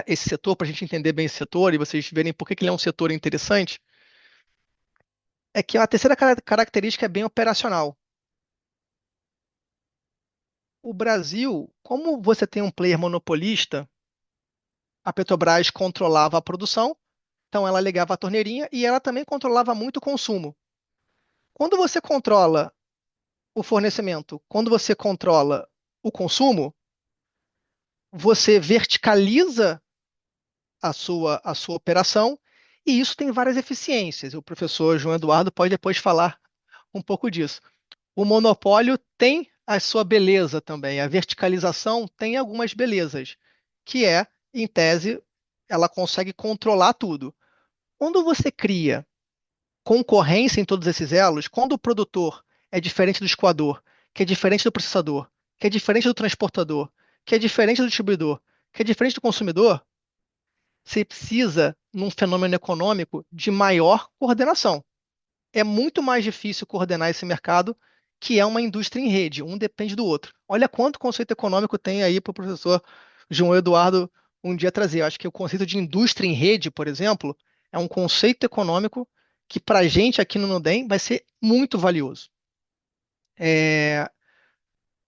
esse setor, para a gente entender bem esse setor e vocês verem por que que ele é um setor interessante, é que a terceira característica é bem operacional. O Brasil, como você tem um player monopolista, a Petrobras controlava a produção, então ela ligava a torneirinha e ela também controlava muito o consumo. Quando você controla o fornecimento, quando você controla o consumo, você verticaliza a sua operação e isso tem várias eficiências. O professor João Eduardo pode depois falar um pouco disso. O monopólio tem a sua beleza também, a verticalização tem algumas belezas, que é, em tese, ela consegue controlar tudo. Quando você cria concorrência em todos esses elos, quando o produtor é diferente do escoador, que é diferente do processador, que é diferente do transportador, que é diferente do distribuidor, que é diferente do consumidor, você precisa, num fenômeno econômico, de maior coordenação. É muito mais difícil coordenar esse mercado, que é uma indústria em rede, um depende do outro. Olha quanto conceito econômico tem aí para o professor João Eduardo um dia trazer. Eu acho que o conceito de indústria em rede, por exemplo, é um conceito econômico que para a gente aqui no Nudem vai ser muito valioso. É,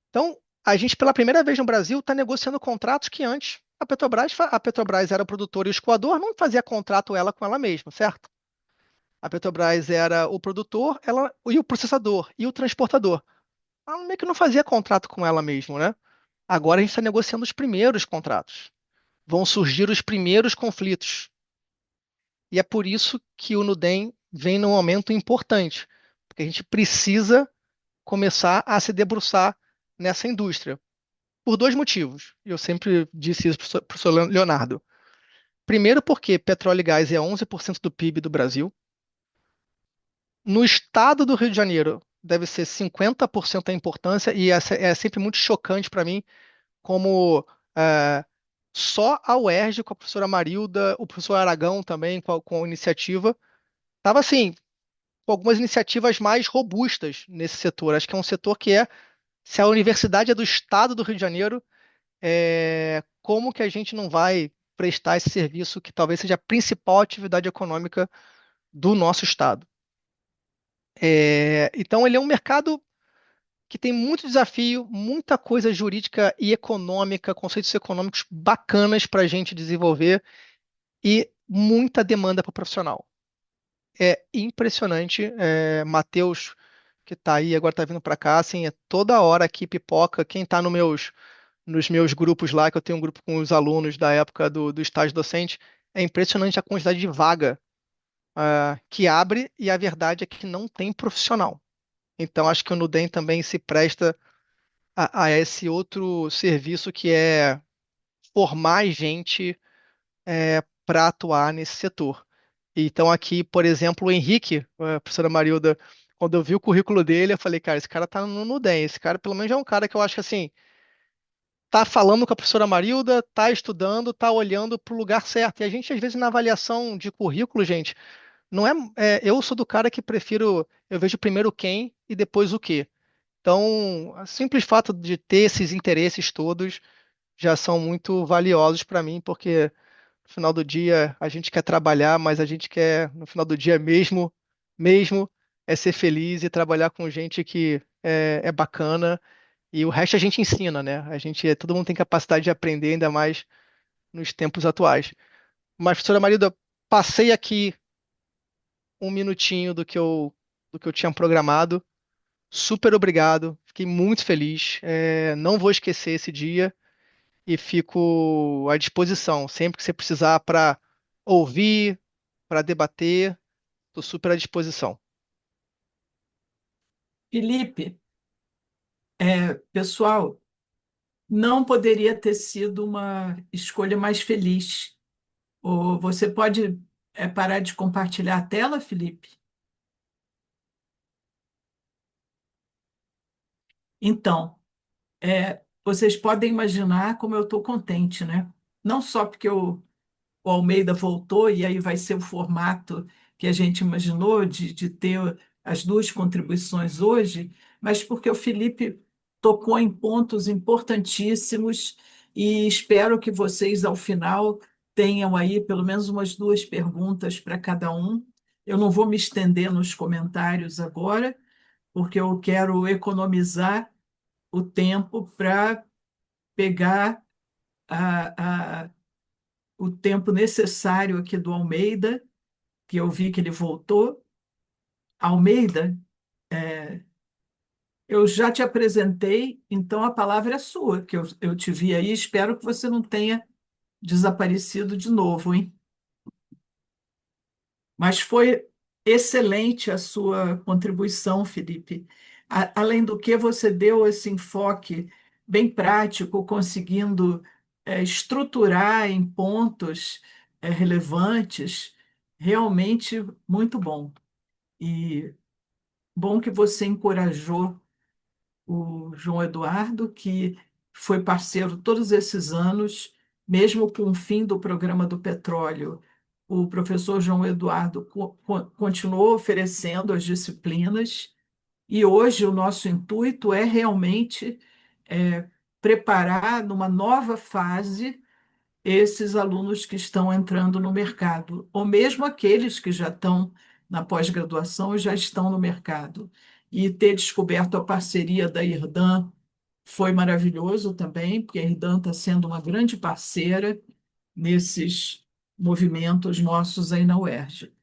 Então, a gente pela primeira vez no Brasil está negociando contratos que antes a Petrobras era o produtor e o escoador, não fazia contrato ela com ela mesma, certo? A Petrobras era o produtor, ela e o processador e o transportador. Ela meio que não fazia contrato com ela mesma, né? Agora a gente está negociando os primeiros contratos. Vão surgir os primeiros conflitos. E é por isso que o Nudem vem num momento importante, porque a gente precisa começar a se debruçar nessa indústria. Por dois motivos. Eu sempre disse isso para o professor Leonardo. Primeiro, porque petróleo e gás é 11% do PIB do Brasil. No estado do Rio de Janeiro, deve ser 50% a importância, e é sempre muito chocante para mim como é, só a UERJ, com a professora Marilda, o professor Aragão também, com a iniciativa, estava assim, com algumas iniciativas mais robustas nesse setor. Acho que é um setor que se a universidade é do estado do Rio de Janeiro, como que a gente não vai prestar esse serviço que talvez seja a principal atividade econômica do nosso estado? Então, ele é um mercado que tem muito desafio, muita coisa jurídica e econômica, conceitos econômicos bacanas para a gente desenvolver e muita demanda para o profissional. É impressionante. Matheus, que está aí, agora está vindo para cá, assim, toda hora aqui pipoca. Quem está nos meus grupos lá, que eu tenho um grupo com os alunos da época do estágio docente, é impressionante a quantidade de vaga que abre e a verdade é que não tem profissional. Então, acho que o Nudem também se presta a esse outro serviço que é formar gente para atuar nesse setor. Então, aqui, por exemplo, o Henrique, a professora Marilda, quando eu vi o currículo dele, eu falei, cara, esse cara tá no Nudem. Esse cara, pelo menos, é um cara que eu acho que assim tá falando com a professora Marilda, tá estudando, tá olhando para o lugar certo. E a gente, às vezes, na avaliação de currículo, gente, não eu sou do cara que prefiro, eu vejo primeiro quem e depois o quê. Então, o simples fato de ter esses interesses todos já são muito valiosos para mim, porque no final do dia a gente quer trabalhar, mas a gente quer, no final do dia mesmo, é ser feliz e trabalhar com gente que é bacana. E o resto a gente ensina, né? Todo mundo tem capacidade de aprender, ainda mais nos tempos atuais. Mas, professora Marida, passei aqui um minutinho do que eu tinha programado. Super obrigado, fiquei muito feliz. Não vou esquecer esse dia e fico à disposição. Sempre que você precisar para ouvir, para debater, estou super à disposição. Felipe, pessoal, não poderia ter sido uma escolha mais feliz. Ou você pode, parar de compartilhar a tela, Felipe? Então, vocês podem imaginar como eu estou contente, né? Não só porque o Almeida voltou, e aí vai ser o formato que a gente imaginou de ter as duas contribuições hoje, mas porque o Felipe tocou em pontos importantíssimos e espero que vocês, ao final, tenham aí pelo menos umas duas perguntas para cada um. Eu não vou me estender nos comentários agora, porque eu quero economizar o tempo para pegar a o tempo necessário aqui do Almeida, que eu vi que ele voltou. Almeida, eu já te apresentei, então a palavra é sua, que eu te vi aí. Espero que você não tenha desaparecido de novo, hein? Mas foi excelente a sua contribuição, Felipe. Além do que, você deu esse enfoque bem prático, conseguindo estruturar em pontos relevantes, realmente muito bom. E bom que você encorajou o João Eduardo, que foi parceiro todos esses anos, mesmo com o fim do programa do petróleo. O professor João Eduardo continuou oferecendo as disciplinas, e hoje o nosso intuito é realmente é, preparar numa nova fase esses alunos que estão entrando no mercado, ou mesmo aqueles que já estão na pós-graduação e já estão no mercado. E ter descoberto a parceria da Irdan foi maravilhoso também, porque a Irdan está sendo uma grande parceira nesses movimentos nossos aí na UERJ.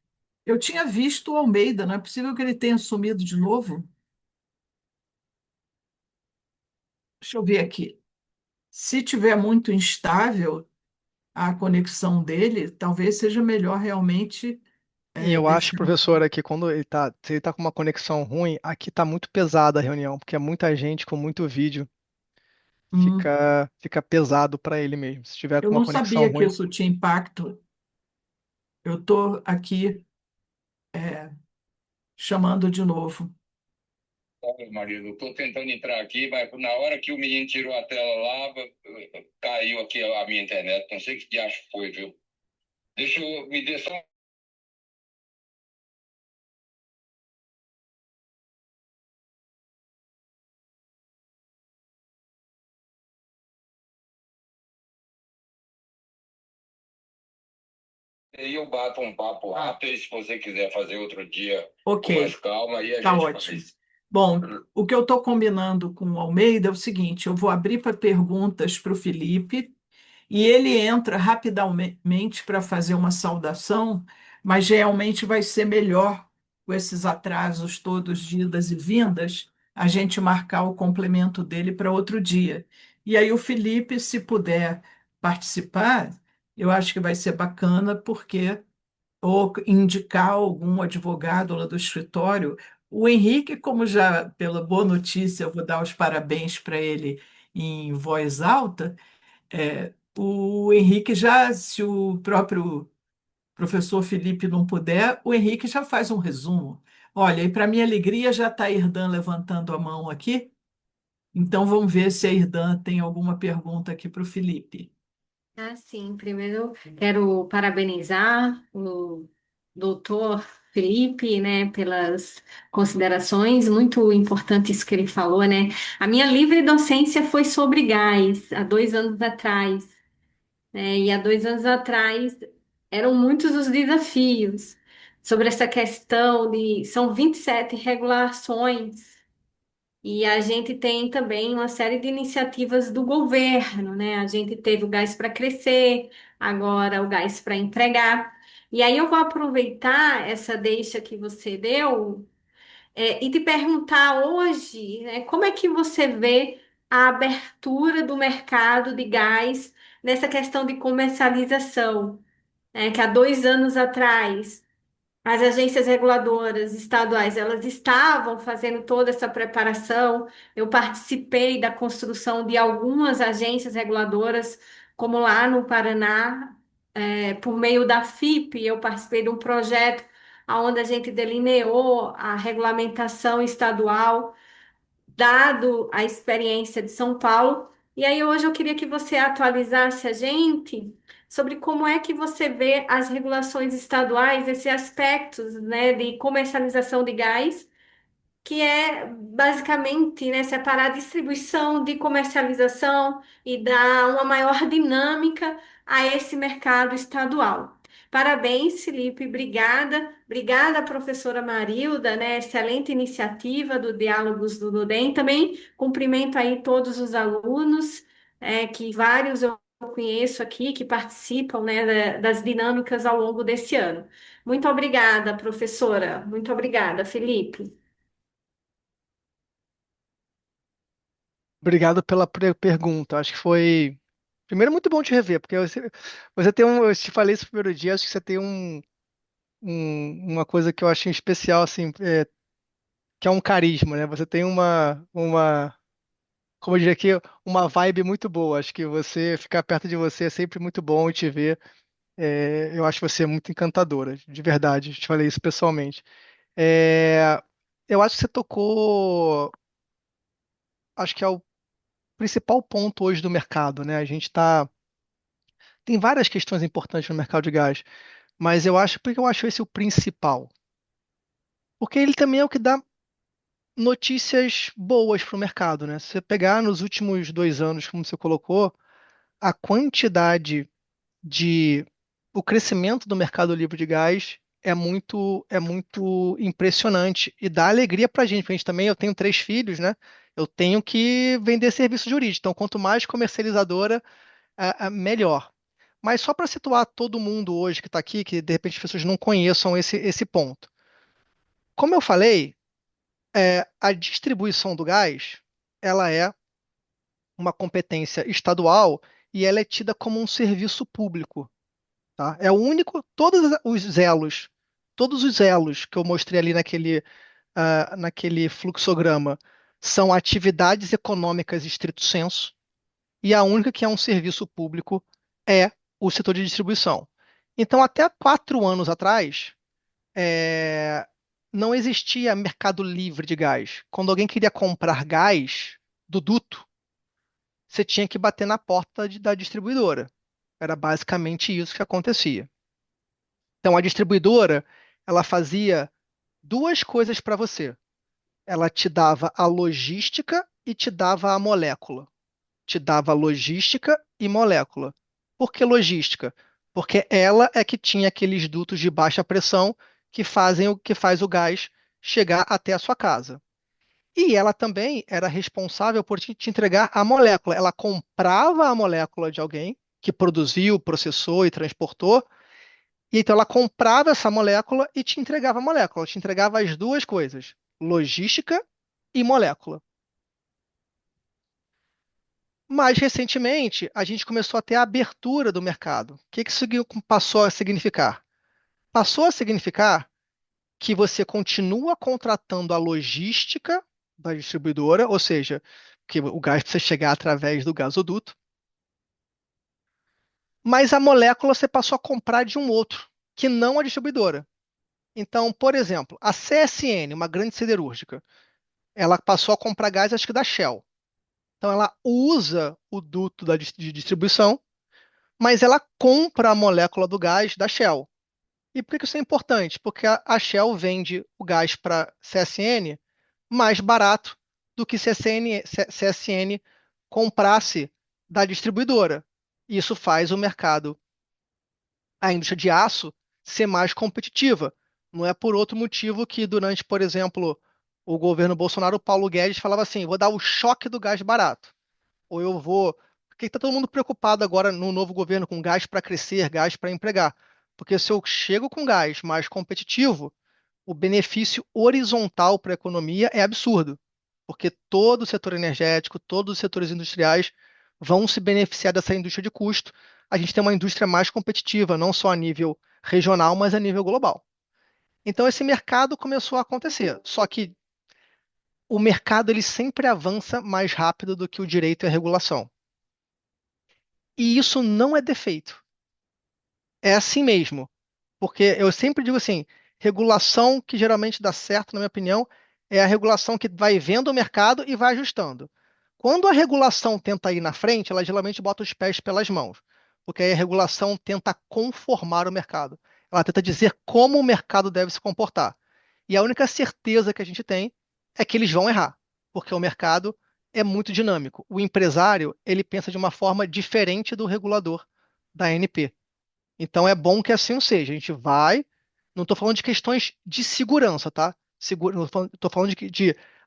Eu tinha visto o Almeida, não é possível que ele tenha sumido de novo? Deixa eu ver aqui. Se tiver muito instável a conexão dele, talvez seja melhor realmente E eu acho, deixar. professora, que se ele tá com uma conexão ruim, aqui tá muito pesada a reunião, porque é muita gente com muito vídeo, Hum, fica pesado para ele mesmo. Se tiver eu com uma não conexão sabia que ruim, isso tinha impacto. Eu estou aqui chamando de novo. Olha, marido, eu tô tentando entrar aqui, mas na hora que o menino tirou a tela lá, caiu aqui a minha internet. Não sei o que diacho foi, viu? Deixa eu me deixar. E eu bato um papo rápido, e se você quiser fazer outro dia com mais Ok, calma, aí a tá gente ótimo. faz. Bom, o que eu estou combinando com o Almeida é o seguinte: eu vou abrir para perguntas para o Felipe. E ele entra rapidamente para fazer uma saudação, mas realmente vai ser melhor, com esses atrasos todos de idas e vindas, a gente marcar o complemento dele para outro dia. E aí o Felipe, se puder participar, eu acho que vai ser bacana, porque ou indicar algum advogado lá do escritório. O Henrique, como já pela boa notícia, eu vou dar os parabéns para ele em voz alta. O Henrique já, se o próprio professor Felipe não puder, o Henrique já faz um resumo. Olha, e para minha alegria já está a Irdan levantando a mão aqui, então vamos ver se a Irdan tem alguma pergunta aqui para o Felipe. Ah, sim. Primeiro, quero parabenizar o doutor Felipe, né, pelas considerações muito importantes que ele falou, né? A minha livre docência foi sobre gás há 2 anos atrás, né? E há 2 anos atrás eram muitos os desafios sobre essa questão de são 27 regulações. E a gente tem também uma série de iniciativas do governo, né? A gente teve o gás para crescer, agora o gás para empregar. E aí eu vou aproveitar essa deixa que você deu, e te perguntar hoje, né, como é que você vê a abertura do mercado de gás nessa questão de comercialização, né? Que há 2 anos atrás as agências reguladoras estaduais, elas estavam fazendo toda essa preparação. Eu participei da construção de algumas agências reguladoras, como lá no Paraná, por meio da FIP, eu participei de um projeto onde a gente delineou a regulamentação estadual dado a experiência de São Paulo. E aí hoje eu queria que você atualizasse a gente sobre como é que você vê as regulações estaduais, esses aspectos, né, de comercialização de gás, que é basicamente, né, separar a distribuição de comercialização e dar uma maior dinâmica a esse mercado estadual. Parabéns, Felipe, obrigada. Obrigada, professora Marilda, né? Excelente iniciativa do Diálogos do Nudem. Também cumprimento aí todos os alunos, que vários eu conheço aqui, que participam, né, das dinâmicas ao longo desse ano. Muito obrigada, professora. Muito obrigada, Felipe. Obrigado pela pergunta. Acho que foi. Primeiro, muito bom te rever, porque você tem um. Eu te falei isso no primeiro dia, acho que você tem uma coisa que eu achei especial, assim, que é um carisma, né? Você tem como eu diria aqui, uma vibe muito boa. Acho que você ficar perto de você é sempre muito bom e te ver. Eu acho você muito encantadora, de verdade. Te falei isso pessoalmente. É, eu acho que você tocou. Acho que é o principal ponto hoje do mercado, né? A gente tá. Tem várias questões importantes no mercado de gás, mas eu acho, porque eu acho esse o principal. Porque ele também é o que dá notícias boas para o mercado, né? Se você pegar nos últimos 2 anos, como você colocou, a quantidade de o crescimento do mercado livre de gás é muito impressionante e dá alegria para a gente. Porque a gente também, eu tenho 3 filhos, né? Eu tenho que vender serviço jurídico. Então, quanto mais comercializadora, melhor. Mas só para situar todo mundo hoje que está aqui, que de repente as pessoas não conheçam esse ponto. Como eu falei, a distribuição do gás, ela é uma competência estadual e ela é tida como um serviço público, tá? É o único, todos os elos que eu mostrei ali naquele fluxograma são atividades econômicas estrito sensu, e a única que é um serviço público é o setor de distribuição. Então, até 4 anos atrás, é, não existia mercado livre de gás. Quando alguém queria comprar gás do duto, você tinha que bater na porta da distribuidora. Era basicamente isso que acontecia. Então, a distribuidora, ela fazia duas coisas para você. Ela te dava a logística e te dava a molécula. Te dava logística e molécula. Por que logística? Porque ela é que tinha aqueles dutos de baixa pressão que fazem o que faz o gás chegar até a sua casa. E ela também era responsável por te entregar a molécula. Ela comprava a molécula de alguém que produziu, processou e transportou, e então ela comprava essa molécula e te entregava a molécula. Ela te entregava as duas coisas, logística e molécula. Mais recentemente, a gente começou a ter a abertura do mercado. O que que isso passou a significar? Passou a significar que você continua contratando a logística da distribuidora, ou seja, que o gás precisa chegar através do gasoduto, mas a molécula você passou a comprar de um outro, que não a distribuidora. Então, por exemplo, a CSN, uma grande siderúrgica, ela passou a comprar gás, acho que da Shell. Então, ela usa o duto de distribuição, mas ela compra a molécula do gás da Shell. E por que isso é importante? Porque a Shell vende o gás para CSN mais barato do que CSN comprasse da distribuidora. Isso faz o mercado, a indústria de aço, ser mais competitiva. Não é por outro motivo que durante, por exemplo, o governo Bolsonaro, o Paulo Guedes falava assim: vou dar o choque do gás barato. Ou eu vou. Porque está todo mundo preocupado agora no novo governo com gás para crescer, gás para empregar. Porque se eu chego com gás mais competitivo, o benefício horizontal para a economia é absurdo. Porque todo o setor energético, todos os setores industriais vão se beneficiar dessa indústria de custo. A gente tem uma indústria mais competitiva, não só a nível regional, mas a nível global. Então esse mercado começou a acontecer. Só que o mercado ele sempre avança mais rápido do que o direito e a regulação. E isso não é defeito. É assim mesmo. Porque eu sempre digo assim, regulação que geralmente dá certo, na minha opinião, é a regulação que vai vendo o mercado e vai ajustando. Quando a regulação tenta ir na frente, ela geralmente bota os pés pelas mãos. Porque aí a regulação tenta conformar o mercado. Ela tenta dizer como o mercado deve se comportar. E a única certeza que a gente tem é que eles vão errar, porque o mercado é muito dinâmico. O empresário, ele pensa de uma forma diferente do regulador da ANP. Então é bom que assim seja. A gente vai. Não estou falando de questões de segurança, tá? Estou falando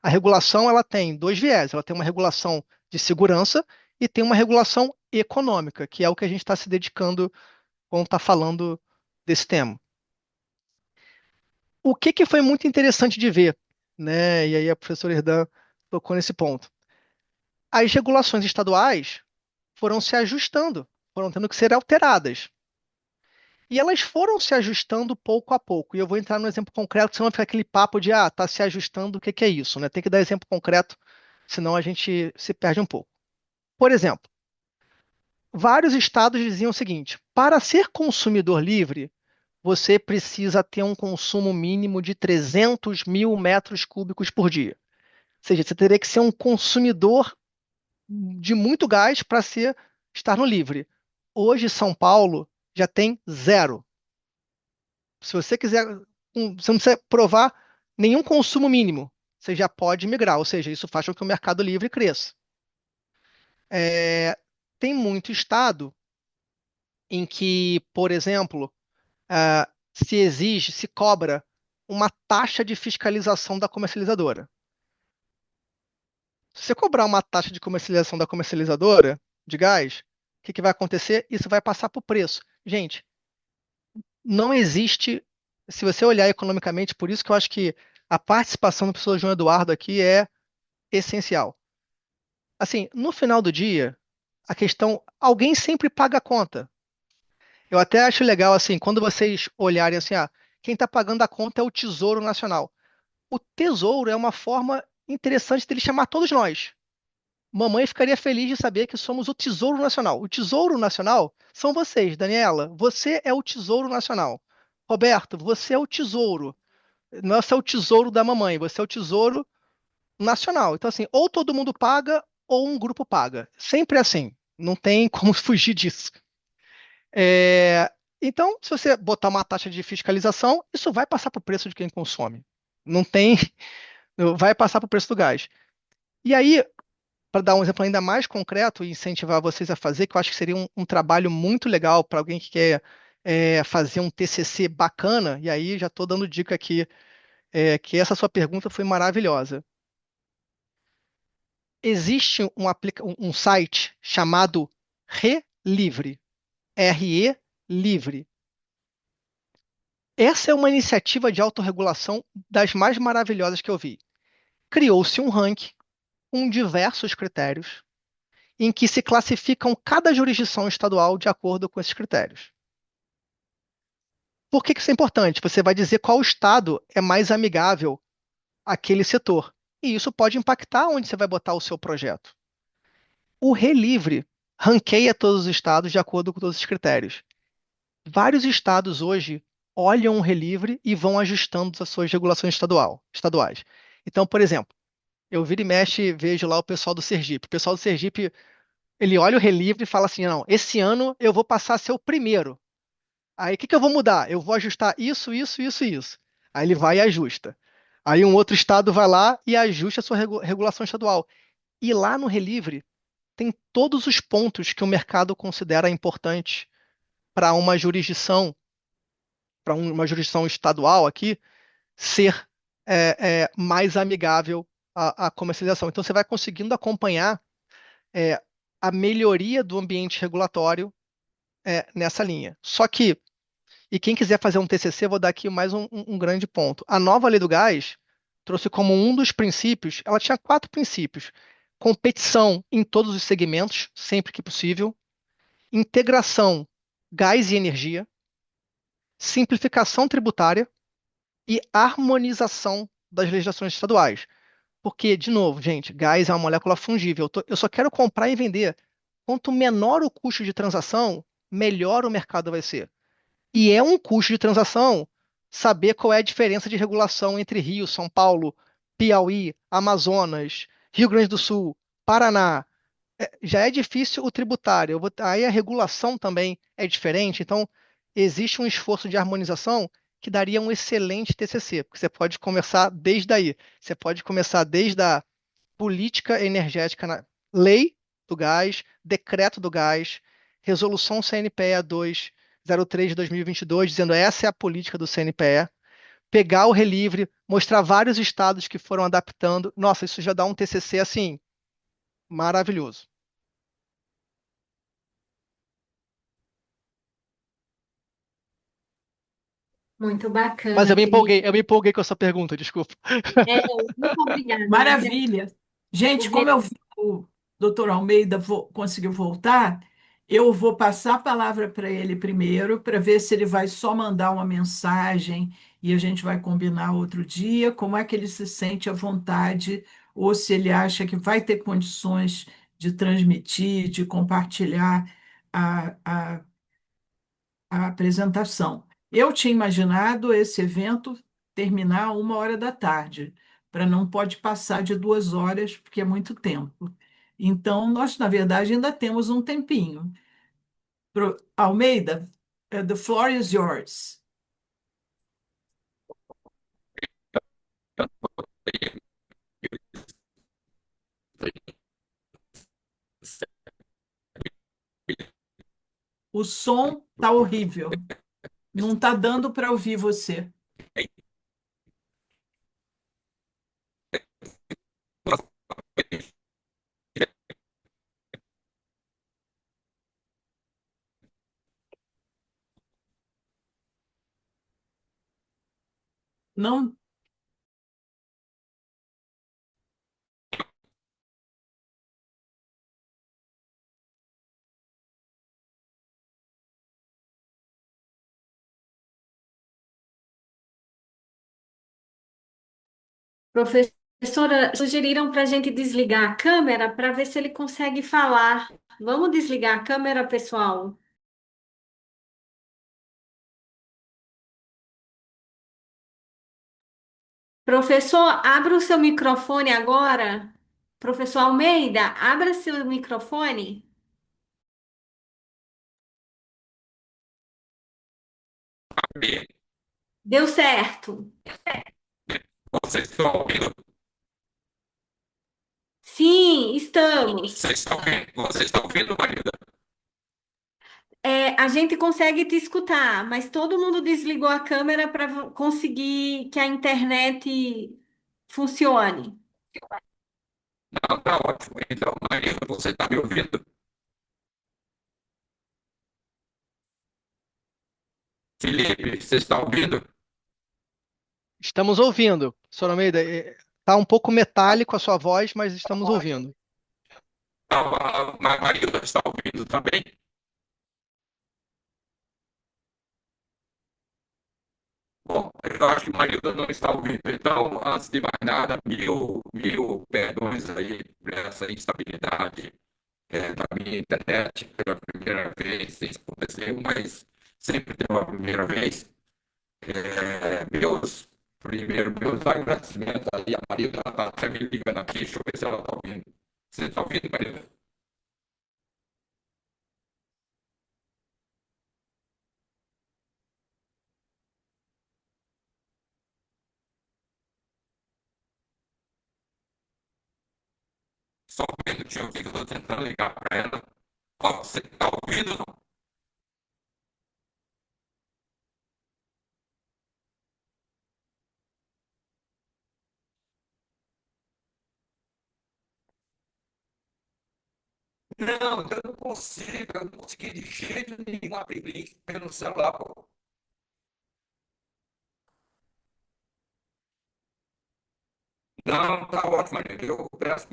a regulação ela tem dois viés. Ela tem uma regulação de segurança e tem uma regulação econômica, que é o que a gente está se dedicando quando está falando desse tema. O que foi muito interessante de ver, né? E aí a professora Erdan tocou nesse ponto. As regulações estaduais foram se ajustando, foram tendo que ser alteradas. E elas foram se ajustando pouco a pouco. E eu vou entrar no exemplo concreto, senão fica aquele papo de, tá se ajustando, o que que é isso, né? Tem que dar exemplo concreto, senão a gente se perde um pouco. Por exemplo, vários estados diziam o seguinte: para ser consumidor livre, você precisa ter um consumo mínimo de 300 mil metros cúbicos por dia. Ou seja, você teria que ser um consumidor de muito gás para estar no livre. Hoje, São Paulo já tem zero. Se você quiser, você não precisa provar nenhum consumo mínimo. Você já pode migrar, ou seja, isso faz com que o mercado livre cresça. Tem muito estado em que, por exemplo, se exige, se cobra uma taxa de fiscalização da comercializadora. Se você cobrar uma taxa de comercialização da comercializadora de gás, o que vai acontecer? Isso vai passar para o preço. Gente, não existe, se você olhar economicamente, por isso que eu acho que a participação do professor João Eduardo aqui é essencial. Assim, no final do dia, a questão, alguém sempre paga a conta. Eu até acho legal, assim, quando vocês olharem assim, quem está pagando a conta é o Tesouro Nacional. O Tesouro é uma forma interessante dele chamar todos nós. Mamãe ficaria feliz de saber que somos o Tesouro Nacional. O Tesouro Nacional são vocês, Daniela. Você é o Tesouro Nacional. Roberto, você é o Tesouro. Não é só o Tesouro da mamãe, você é o Tesouro Nacional. Então, assim, ou todo mundo paga ou um grupo paga. Sempre assim. Não tem como fugir disso. É, Então, se você botar uma taxa de fiscalização, isso vai passar para o preço de quem consome. Não tem. Vai passar para o preço do gás. E aí, para dar um exemplo ainda mais concreto e incentivar vocês a fazer, que eu acho que seria um trabalho muito legal para alguém que quer fazer um TCC bacana, e aí já estou dando dica aqui, que essa sua pergunta foi maravilhosa. Existe um site chamado Relivre, RE Livre. Essa é uma iniciativa de autorregulação das mais maravilhosas que eu vi. Criou-se um ranking com diversos critérios em que se classificam cada jurisdição estadual de acordo com esses critérios. Por que isso é importante? Você vai dizer qual estado é mais amigável àquele setor. E isso pode impactar onde você vai botar o seu projeto. O Relivre ranqueia todos os estados de acordo com todos os critérios. Vários estados hoje olham o Relivre e vão ajustando as suas regulações estaduais. Então, por exemplo, eu viro e mexe e vejo lá o pessoal do Sergipe. O pessoal do Sergipe, ele olha o Relivre e fala assim, não, esse ano eu vou passar a ser o primeiro. Aí o que que eu vou mudar? Eu vou ajustar isso, isso, isso e isso. Aí ele vai e ajusta. Aí um outro estado vai lá e ajusta a sua regulação estadual. E lá no Relivre tem todos os pontos que o mercado considera importantes para uma jurisdição estadual aqui, ser mais amigável à comercialização. Então você vai conseguindo acompanhar é, a melhoria do ambiente regulatório nessa linha. Só que, e quem quiser fazer um TCC, vou dar aqui mais um grande ponto. A nova lei do gás trouxe como um dos princípios, ela tinha 4 princípios: competição em todos os segmentos, sempre que possível, integração gás e energia, simplificação tributária e harmonização das legislações estaduais. Porque, de novo, gente, gás é uma molécula fungível. Eu só quero comprar e vender. Quanto menor o custo de transação, melhor o mercado vai ser. E é um custo de transação saber qual é a diferença de regulação entre Rio, São Paulo, Piauí, Amazonas, Rio Grande do Sul, Paraná. Já é difícil o tributário. Aí a regulação também é diferente. Então, existe um esforço de harmonização que daria um excelente TCC, porque você pode começar desde aí. Você pode começar desde a política energética, lei do gás, decreto do gás, resolução CNPE 203 de 2022, dizendo essa é a política do CNPE, pegar o relivre, mostrar vários estados que foram adaptando. Nossa, isso já dá um TCC assim, maravilhoso. Muito Mas bacana, Felipe. eu me empolguei com essa pergunta, desculpa. É, muito obrigada. Maravilha. O Gente, como re- eu vi o doutor Almeida conseguiu voltar, eu vou passar a palavra para ele primeiro, para ver se ele vai só mandar uma mensagem e a gente vai combinar outro dia, como é que ele se sente à vontade, ou se ele acha que vai ter condições de transmitir, de compartilhar a apresentação. Eu tinha imaginado esse evento terminar 1 hora da tarde, para não pode passar de 2 horas, porque é muito tempo. Então, nós, na verdade, ainda temos um tempinho. Almeida, the floor is yours. O som está horrível. Não está dando para ouvir você. Não. Professora, sugeriram para a gente desligar a câmera para ver se ele consegue falar. Vamos desligar a câmera, pessoal? Professor, abra o seu microfone agora. Professor Almeida, abra seu microfone. Deu certo. Vocês estão ouvindo? Sim, estamos. Vocês estão ouvindo, Marilda? É, a gente consegue te escutar, mas todo mundo desligou a câmera para conseguir que a internet funcione. Não, tá ótimo. Então, Marilda, você está me ouvindo? Felipe, você está ouvindo? Estamos ouvindo, Sr. Almeida. Está um pouco metálico a sua voz, mas estamos ouvindo. A Marilda está ouvindo também? Bom, eu acho que Marilda não está ouvindo. Então, antes de mais nada, mil perdões aí por essa instabilidade da minha internet pela primeira vez. Isso aconteceu, mas sempre tem uma primeira vez. Meus agradecimentos aí. A Marilda está até me ligando aqui. Deixa eu ver se ela está ouvindo. Você está ouvindo, Marilda? Só um minutinho aqui que eu estou tentando ligar para ela. Ó, você está ouvindo? Não, eu não consigo, eu não consegui de jeito nenhum abrir link pelo celular, pô. Não, tá ótimo, amigo. Eu peço,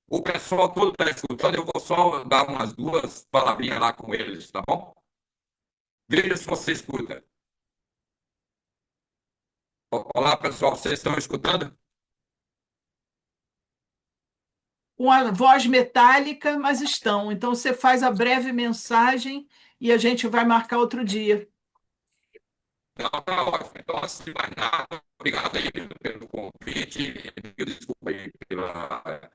o pessoal todo está escutando, eu vou só dar umas duas palavrinhas lá com eles, tá bom? Veja se você escuta. Olá, pessoal, vocês estão escutando? Uma voz metálica, mas estão. Então, você faz a breve mensagem e a gente vai marcar outro dia. Não, tá ótimo. Então, antes de mais nada, obrigado aí pelo convite. Desculpa aí pela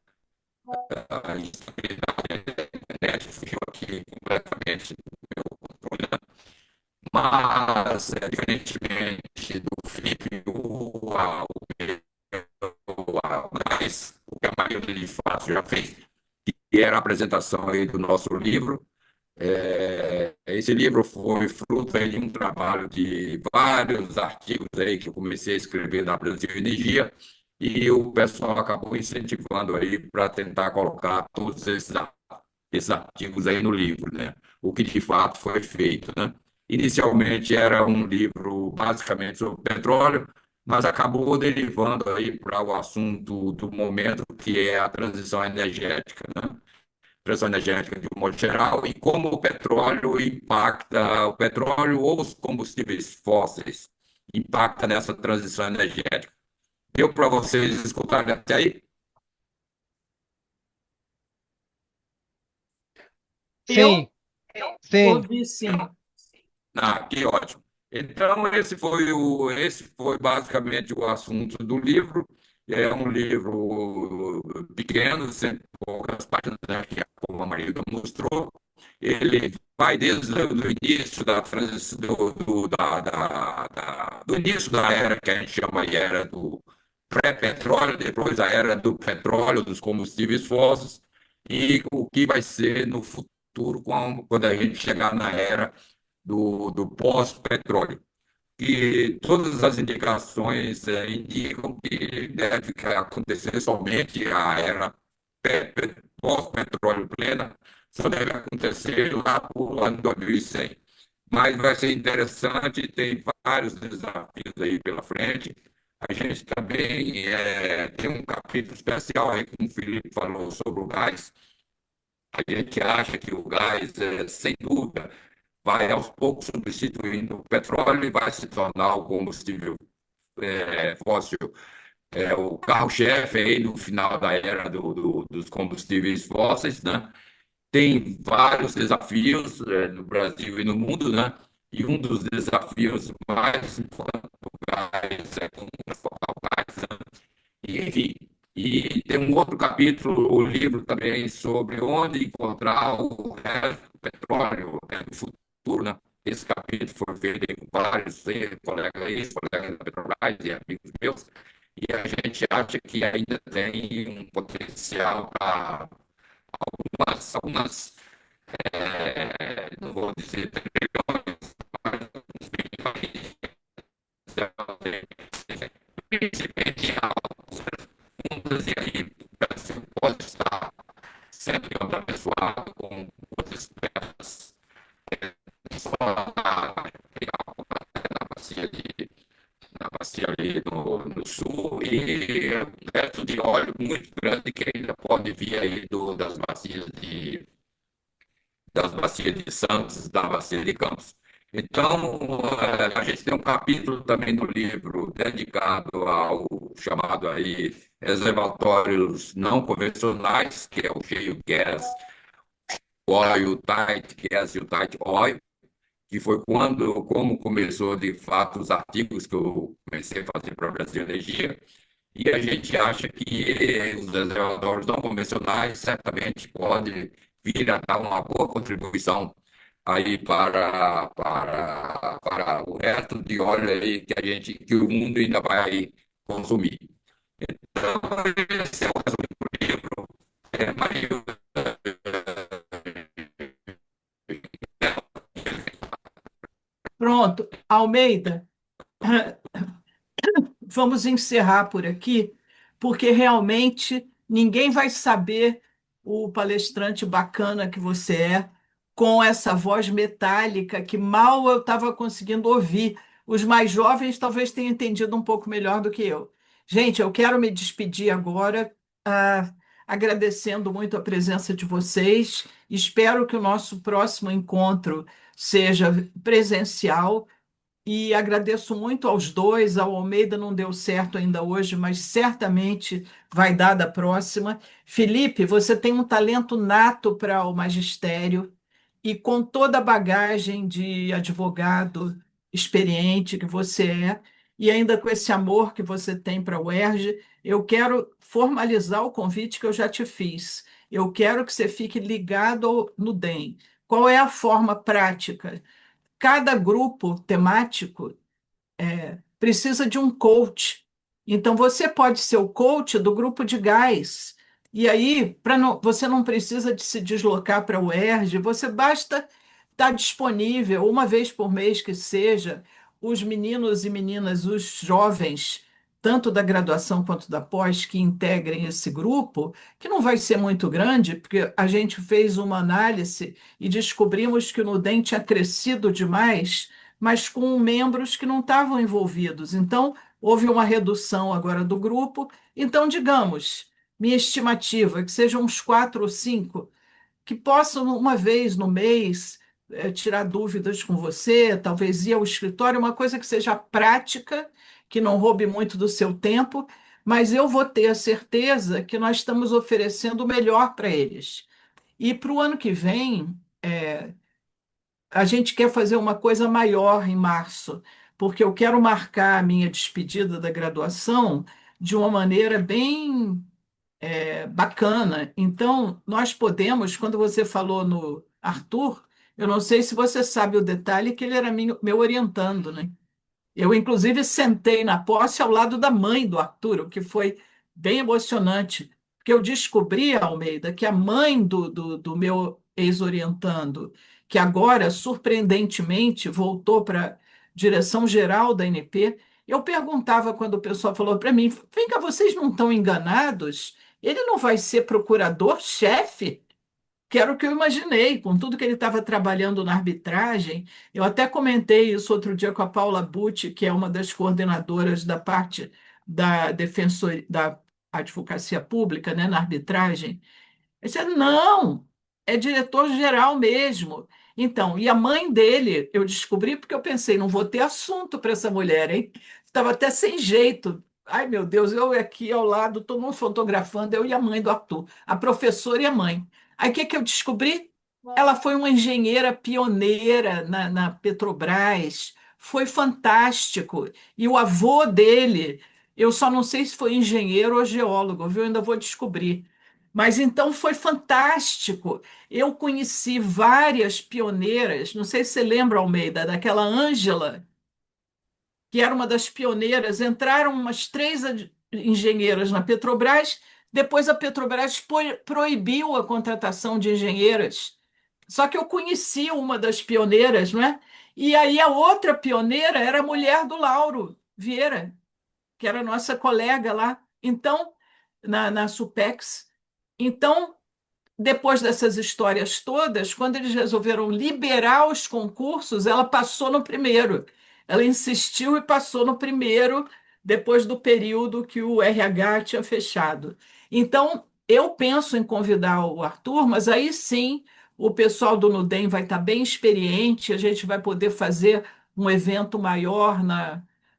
instabilidade da internet, fugiu aqui completamente do meu controle, né? Mas, diferentemente do Felipe, o que a maioria de fato já fez, que era a apresentação aí do nosso livro. Esse livro foi fruto aí de um trabalho de vários artigos aí que eu comecei a escrever na Brasil Energia, e o pessoal acabou incentivando aí para tentar colocar todos esses artigos aí no livro, né? O que de fato foi feito, né? Inicialmente era um livro basicamente sobre petróleo, mas acabou derivando aí para o assunto do momento, que é a transição energética, né? Transição energética de um modo geral, e como o petróleo impacta, o petróleo ou os combustíveis fósseis impacta nessa transição energética. Deu para vocês escutarem até aí? Sim, Eu sim. ouvi sim. Ah, que ótimo. Então, esse foi basicamente o assunto do livro. É um livro pequeno, sempre poucas páginas, né, que como a Maria mostrou. Ele vai desde o início da transição, do início da era que a gente chama de era do pré-petróleo, depois a era do petróleo, dos combustíveis fósseis, e o que vai ser no futuro quando a gente chegar na era do pós-petróleo. E todas as indicações indicam que deve acontecer somente a era pós-petróleo plena, só deve acontecer lá por ano 2100. Mas vai ser interessante, tem vários desafios aí pela frente. A gente também tem um capítulo especial aí, como o Felipe falou, sobre o gás. A gente acha que o gás, sem dúvida, vai aos poucos substituindo o petróleo e vai se tornar o combustível fóssil, o carro-chefe aí no final da era dos combustíveis fósseis, né? Tem vários desafios no Brasil e no mundo, né? E um dos desafios mais importantes do gás é como transformar o gás, né? E, enfim, e tem um outro capítulo, o livro também, sobre onde encontrar o resto do petróleo do futuro, né? Esse capítulo foi feito aí com vários colegas, ex-colegas da Petrobras e amigos meus, e a gente acha que ainda tem um potencial para algumas não vou dizer trilhões, mas uns bilhões, principalmente em altas, e aí o Brasil pode estar sendo abençoado com outras terras na bacia, na bacia ali no sul, e um resto de óleo muito grande que ainda pode vir aí das bacias de Santos, da bacia de Campos. Então, a gente tem um capítulo também no livro dedicado ao chamado aí reservatórios não convencionais, que é o shale gas, o oil, tight gas e o tight oil, que foi como começou de fato os artigos que eu comecei a fazer para a Brasil Energia, e a gente acha que os reservatórios não convencionais certamente podem vir a dar uma boa contribuição aí para o resto de óleo aí que o mundo ainda vai consumir. Então, esse é o Almeida, vamos encerrar por aqui, porque realmente ninguém vai saber o palestrante bacana que você é, com essa voz metálica que mal eu estava conseguindo ouvir. Os mais jovens talvez tenham entendido um pouco melhor do que eu. Gente, eu quero me despedir agora, agradecendo muito a presença de vocês. Espero que o nosso próximo encontro seja presencial e agradeço muito aos dois. Ao Almeida não deu certo ainda hoje, mas certamente vai dar da próxima. Felipe, você tem um talento nato para o magistério e com toda a bagagem de advogado experiente que você é, e ainda com esse amor que você tem para o UERJ, eu quero formalizar o convite que eu já te fiz. Eu quero que você fique ligado no DEM. Qual é a forma prática? Cada grupo temático precisa de um coach. Então, você pode ser o coach do grupo de gás. E aí, você não precisa de se deslocar para o UERJ, você basta estar disponível uma vez por mês que seja, os meninos e meninas, os jovens, tanto da graduação quanto da pós, que integrem esse grupo, que não vai ser muito grande, porque a gente fez uma análise e descobrimos que o Nudem tinha crescido demais, mas com membros que não estavam envolvidos. Então, houve uma redução agora do grupo. Então, digamos, minha estimativa é que sejam uns 4 ou 5 que possam, uma vez no mês, tirar dúvidas com você, talvez ir ao escritório, uma coisa que seja prática, que não roube muito do seu tempo, mas eu vou ter a certeza que nós estamos oferecendo o melhor para eles. E para o ano que vem, a gente quer fazer uma coisa maior em março, porque eu quero marcar a minha despedida da graduação de uma maneira bem bacana. Então, nós podemos, quando você falou no Arthur, eu não sei se você sabe o detalhe que ele era meu orientando, né? Eu, inclusive, sentei na posse ao lado da mãe do Arthur, o que foi bem emocionante, porque eu descobri, Almeida, que a mãe do meu ex-orientando, que agora, surpreendentemente, voltou para a direção-geral da ANP, eu perguntava quando o pessoal falou para mim: vem cá, vocês não estão enganados? Ele não vai ser procurador-chefe? Que era o que eu imaginei, com tudo que ele estava trabalhando na arbitragem. Eu até comentei isso outro dia com a Paula Butti, que é uma das coordenadoras da parte da defensor, da advocacia pública, né, na arbitragem. Ele disse, não, é diretor-geral mesmo. Então, e a mãe dele, eu descobri porque eu pensei, não vou ter assunto para essa mulher, hein? Estava até sem jeito. Ai, meu Deus, eu aqui ao lado, todo mundo fotografando, eu e a mãe do Arthur, a professora e a mãe. Aí o que que eu descobri? Ela foi uma engenheira pioneira na Petrobras, foi fantástico. E o avô dele, eu só não sei se foi engenheiro ou geólogo, viu? Eu ainda vou descobrir. Mas então foi fantástico. Eu conheci várias pioneiras, não sei se você lembra, Almeida, daquela Ângela, que era uma das pioneiras. Entraram umas 3 engenheiras na Petrobras, depois a Petrobras proibiu a contratação de engenheiras. Só que eu conheci uma das pioneiras, não é? E aí a outra pioneira era a mulher do Lauro Vieira, que era nossa colega lá, então, na Supex. Então, depois dessas histórias todas, quando eles resolveram liberar os concursos, ela passou no primeiro. Ela insistiu e passou no primeiro, depois do período que o RH tinha fechado. Então, eu penso em convidar o Arthur, mas aí sim o pessoal do Nudem vai estar bem experiente, a gente vai poder fazer um evento maior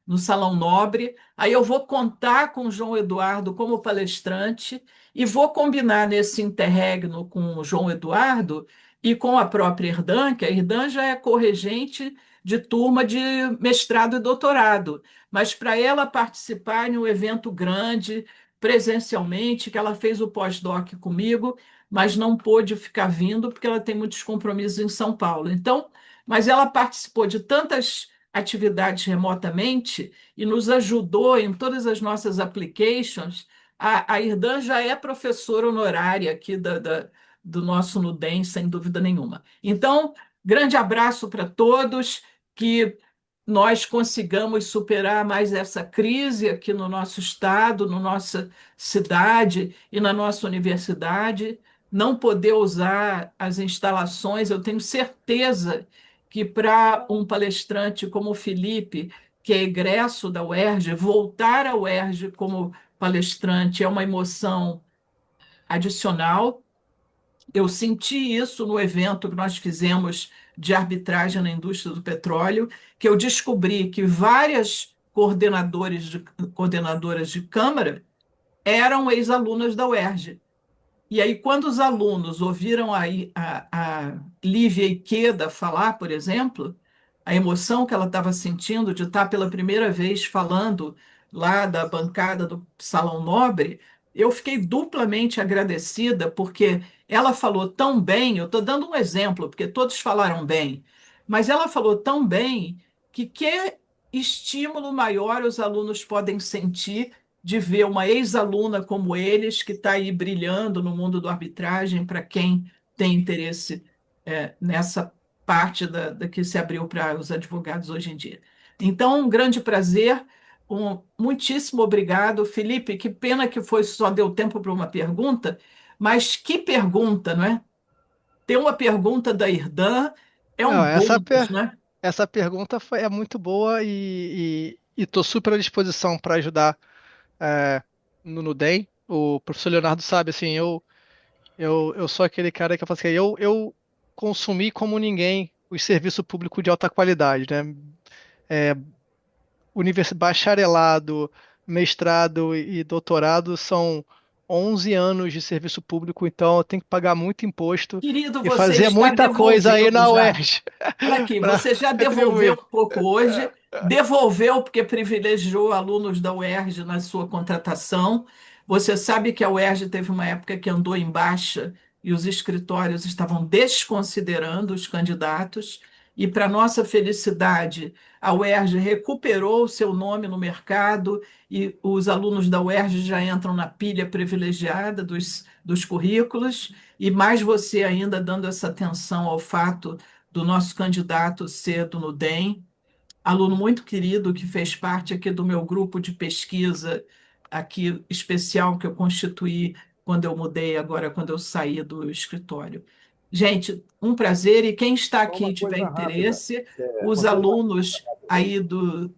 no Salão Nobre. Aí eu vou contar com o João Eduardo como palestrante e vou combinar nesse interregno com o João Eduardo e com a própria Irdan, que a Irdan já é corregente de turma de mestrado e doutorado, mas para ela participar em um evento grande, presencialmente, que ela fez o pós-doc comigo, mas não pôde ficar vindo porque ela tem muitos compromissos em São Paulo. Então, mas ela participou de tantas atividades remotamente e nos ajudou em todas as nossas applications. A Irdan já é professora honorária aqui do nosso Nudem, sem dúvida nenhuma. Então, grande abraço para todos, que nós consigamos superar mais essa crise aqui no nosso estado, na nossa cidade e na nossa universidade. Não poder usar as instalações, eu tenho certeza que para um palestrante como o Felipe, que é egresso da UERJ, voltar à UERJ como palestrante é uma emoção adicional. Eu senti isso no evento que nós fizemos de arbitragem na indústria do petróleo, que eu descobri que várias coordenadoras de Câmara eram ex-alunas da UERJ. E aí, quando os alunos ouviram a Lívia Ikeda falar, por exemplo, a emoção que ela estava sentindo de estar pela primeira vez falando lá da bancada do Salão Nobre, eu fiquei duplamente agradecida, porque ela falou tão bem. Eu estou dando um exemplo, porque todos falaram bem, mas ela falou tão bem que estímulo maior os alunos podem sentir de ver uma ex-aluna como eles, que está aí brilhando no mundo da arbitragem, para quem tem interesse nessa parte da que se abriu para os advogados hoje em dia. Então, um grande prazer, muitíssimo obrigado. Felipe, que pena que só deu tempo para uma pergunta, mas que pergunta, não é? Ter uma pergunta da Irdan é um Não, bônus, né? essa pergunta é muito boa e estou super à disposição para ajudar no Nudem. O professor Leonardo sabe, assim, eu sou aquele cara que eu falo assim, eu consumi como ninguém o serviço público de alta qualidade, né? Bacharelado, mestrado e doutorado são 11 anos de serviço público, então eu tenho que pagar muito imposto Querido, e você fazer está muita coisa aí devolvendo na já. UERJ Olha aqui, para você já devolveu retribuir. um pouco hoje, devolveu porque privilegiou alunos da UERJ na sua contratação. Você sabe que a UERJ teve uma época que andou em baixa e os escritórios estavam desconsiderando os candidatos, e, para nossa felicidade, a UERJ recuperou o seu nome no mercado e os alunos da UERJ já entram na pilha privilegiada dos currículos, e mais você ainda dando essa atenção ao fato do nosso candidato ser do Nudem, aluno muito querido que fez parte aqui do meu grupo de pesquisa aqui especial que eu constituí quando eu mudei agora, quando eu saí do escritório. Gente, um prazer, e quem está Só aqui uma e tiver coisa rápida. interesse, os Uma coisa alunos rápida. aí do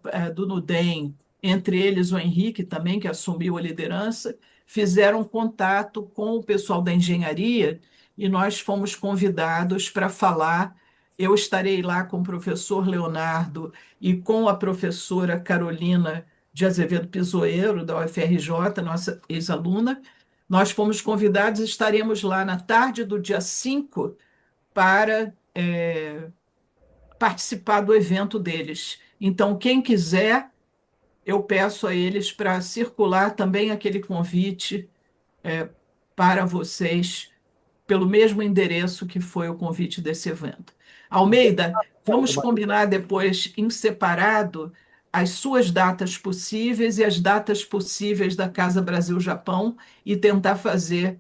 Nudem, entre eles o Henrique também, que assumiu a liderança, fizeram contato com o pessoal da engenharia e nós fomos convidados para falar. Eu estarei lá com o professor Leonardo e com a professora Carolina de Azevedo Pisoeiro, da UFRJ, nossa ex-aluna. Nós fomos convidados e estaremos lá na tarde do dia 5 para participar do evento deles. Então, quem quiser, eu peço a eles para circular também aquele convite para vocês pelo mesmo endereço que foi o convite desse evento. Almeida, vamos combinar depois em separado as suas datas possíveis e as datas possíveis da Casa Brasil-Japão e tentar fazer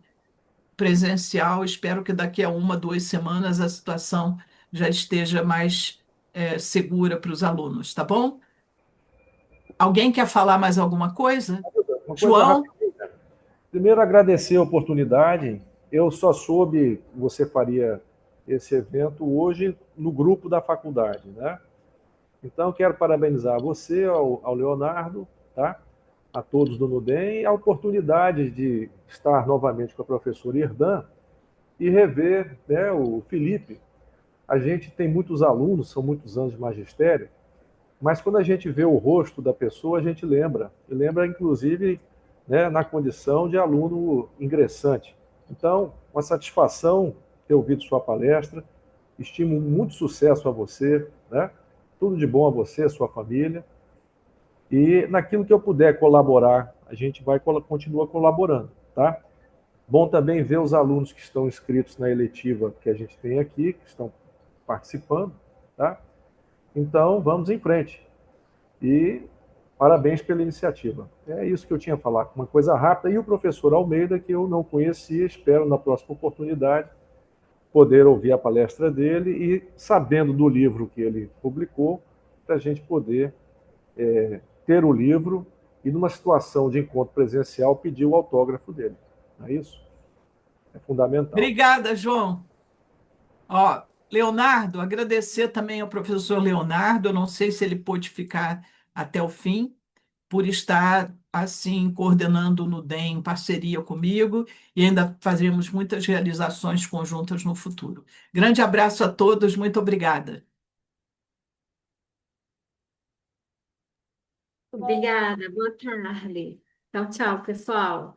presencial. Espero que daqui a 1, 2 semanas a situação já esteja mais segura para os alunos, tá bom? Alguém quer falar mais alguma coisa? Uma coisa João? rápida. Primeiro, agradecer a oportunidade. Eu só soube que você faria esse evento hoje no grupo da faculdade, né? Então, quero parabenizar você, ao Leonardo, tá? A todos do Nudem, e a oportunidade de estar novamente com a professora Irdan e rever, né, o Felipe. A gente tem muitos alunos, são muitos anos de magistério, mas quando a gente vê o rosto da pessoa, a gente lembra, e lembra inclusive, né, na condição de aluno ingressante. Então, uma satisfação ter ouvido sua palestra, estimo muito sucesso a você, né? Tudo de bom a você, a sua família, e naquilo que eu puder colaborar, a gente continua colaborando, tá? Bom também ver os alunos que estão inscritos na eletiva que a gente tem aqui, que estão participando, tá? Então, vamos em frente. E parabéns pela iniciativa. É isso que eu tinha a falar, uma coisa rápida. E o professor Almeida, que eu não conhecia, espero na próxima oportunidade poder ouvir a palestra dele e, sabendo do livro que ele publicou, para a gente poder ter o livro e, numa situação de encontro presencial, pedir o autógrafo dele. Não é isso? É fundamental. Obrigada, João. Ó, Leonardo, agradecer também ao professor Leonardo, eu não sei se ele pôde ficar até o fim, por estar assim coordenando o NUDEM em parceria comigo e ainda faremos muitas realizações conjuntas no futuro. Grande abraço a todos, muito obrigada. Obrigada, boa tarde. Tchau, tchau, pessoal.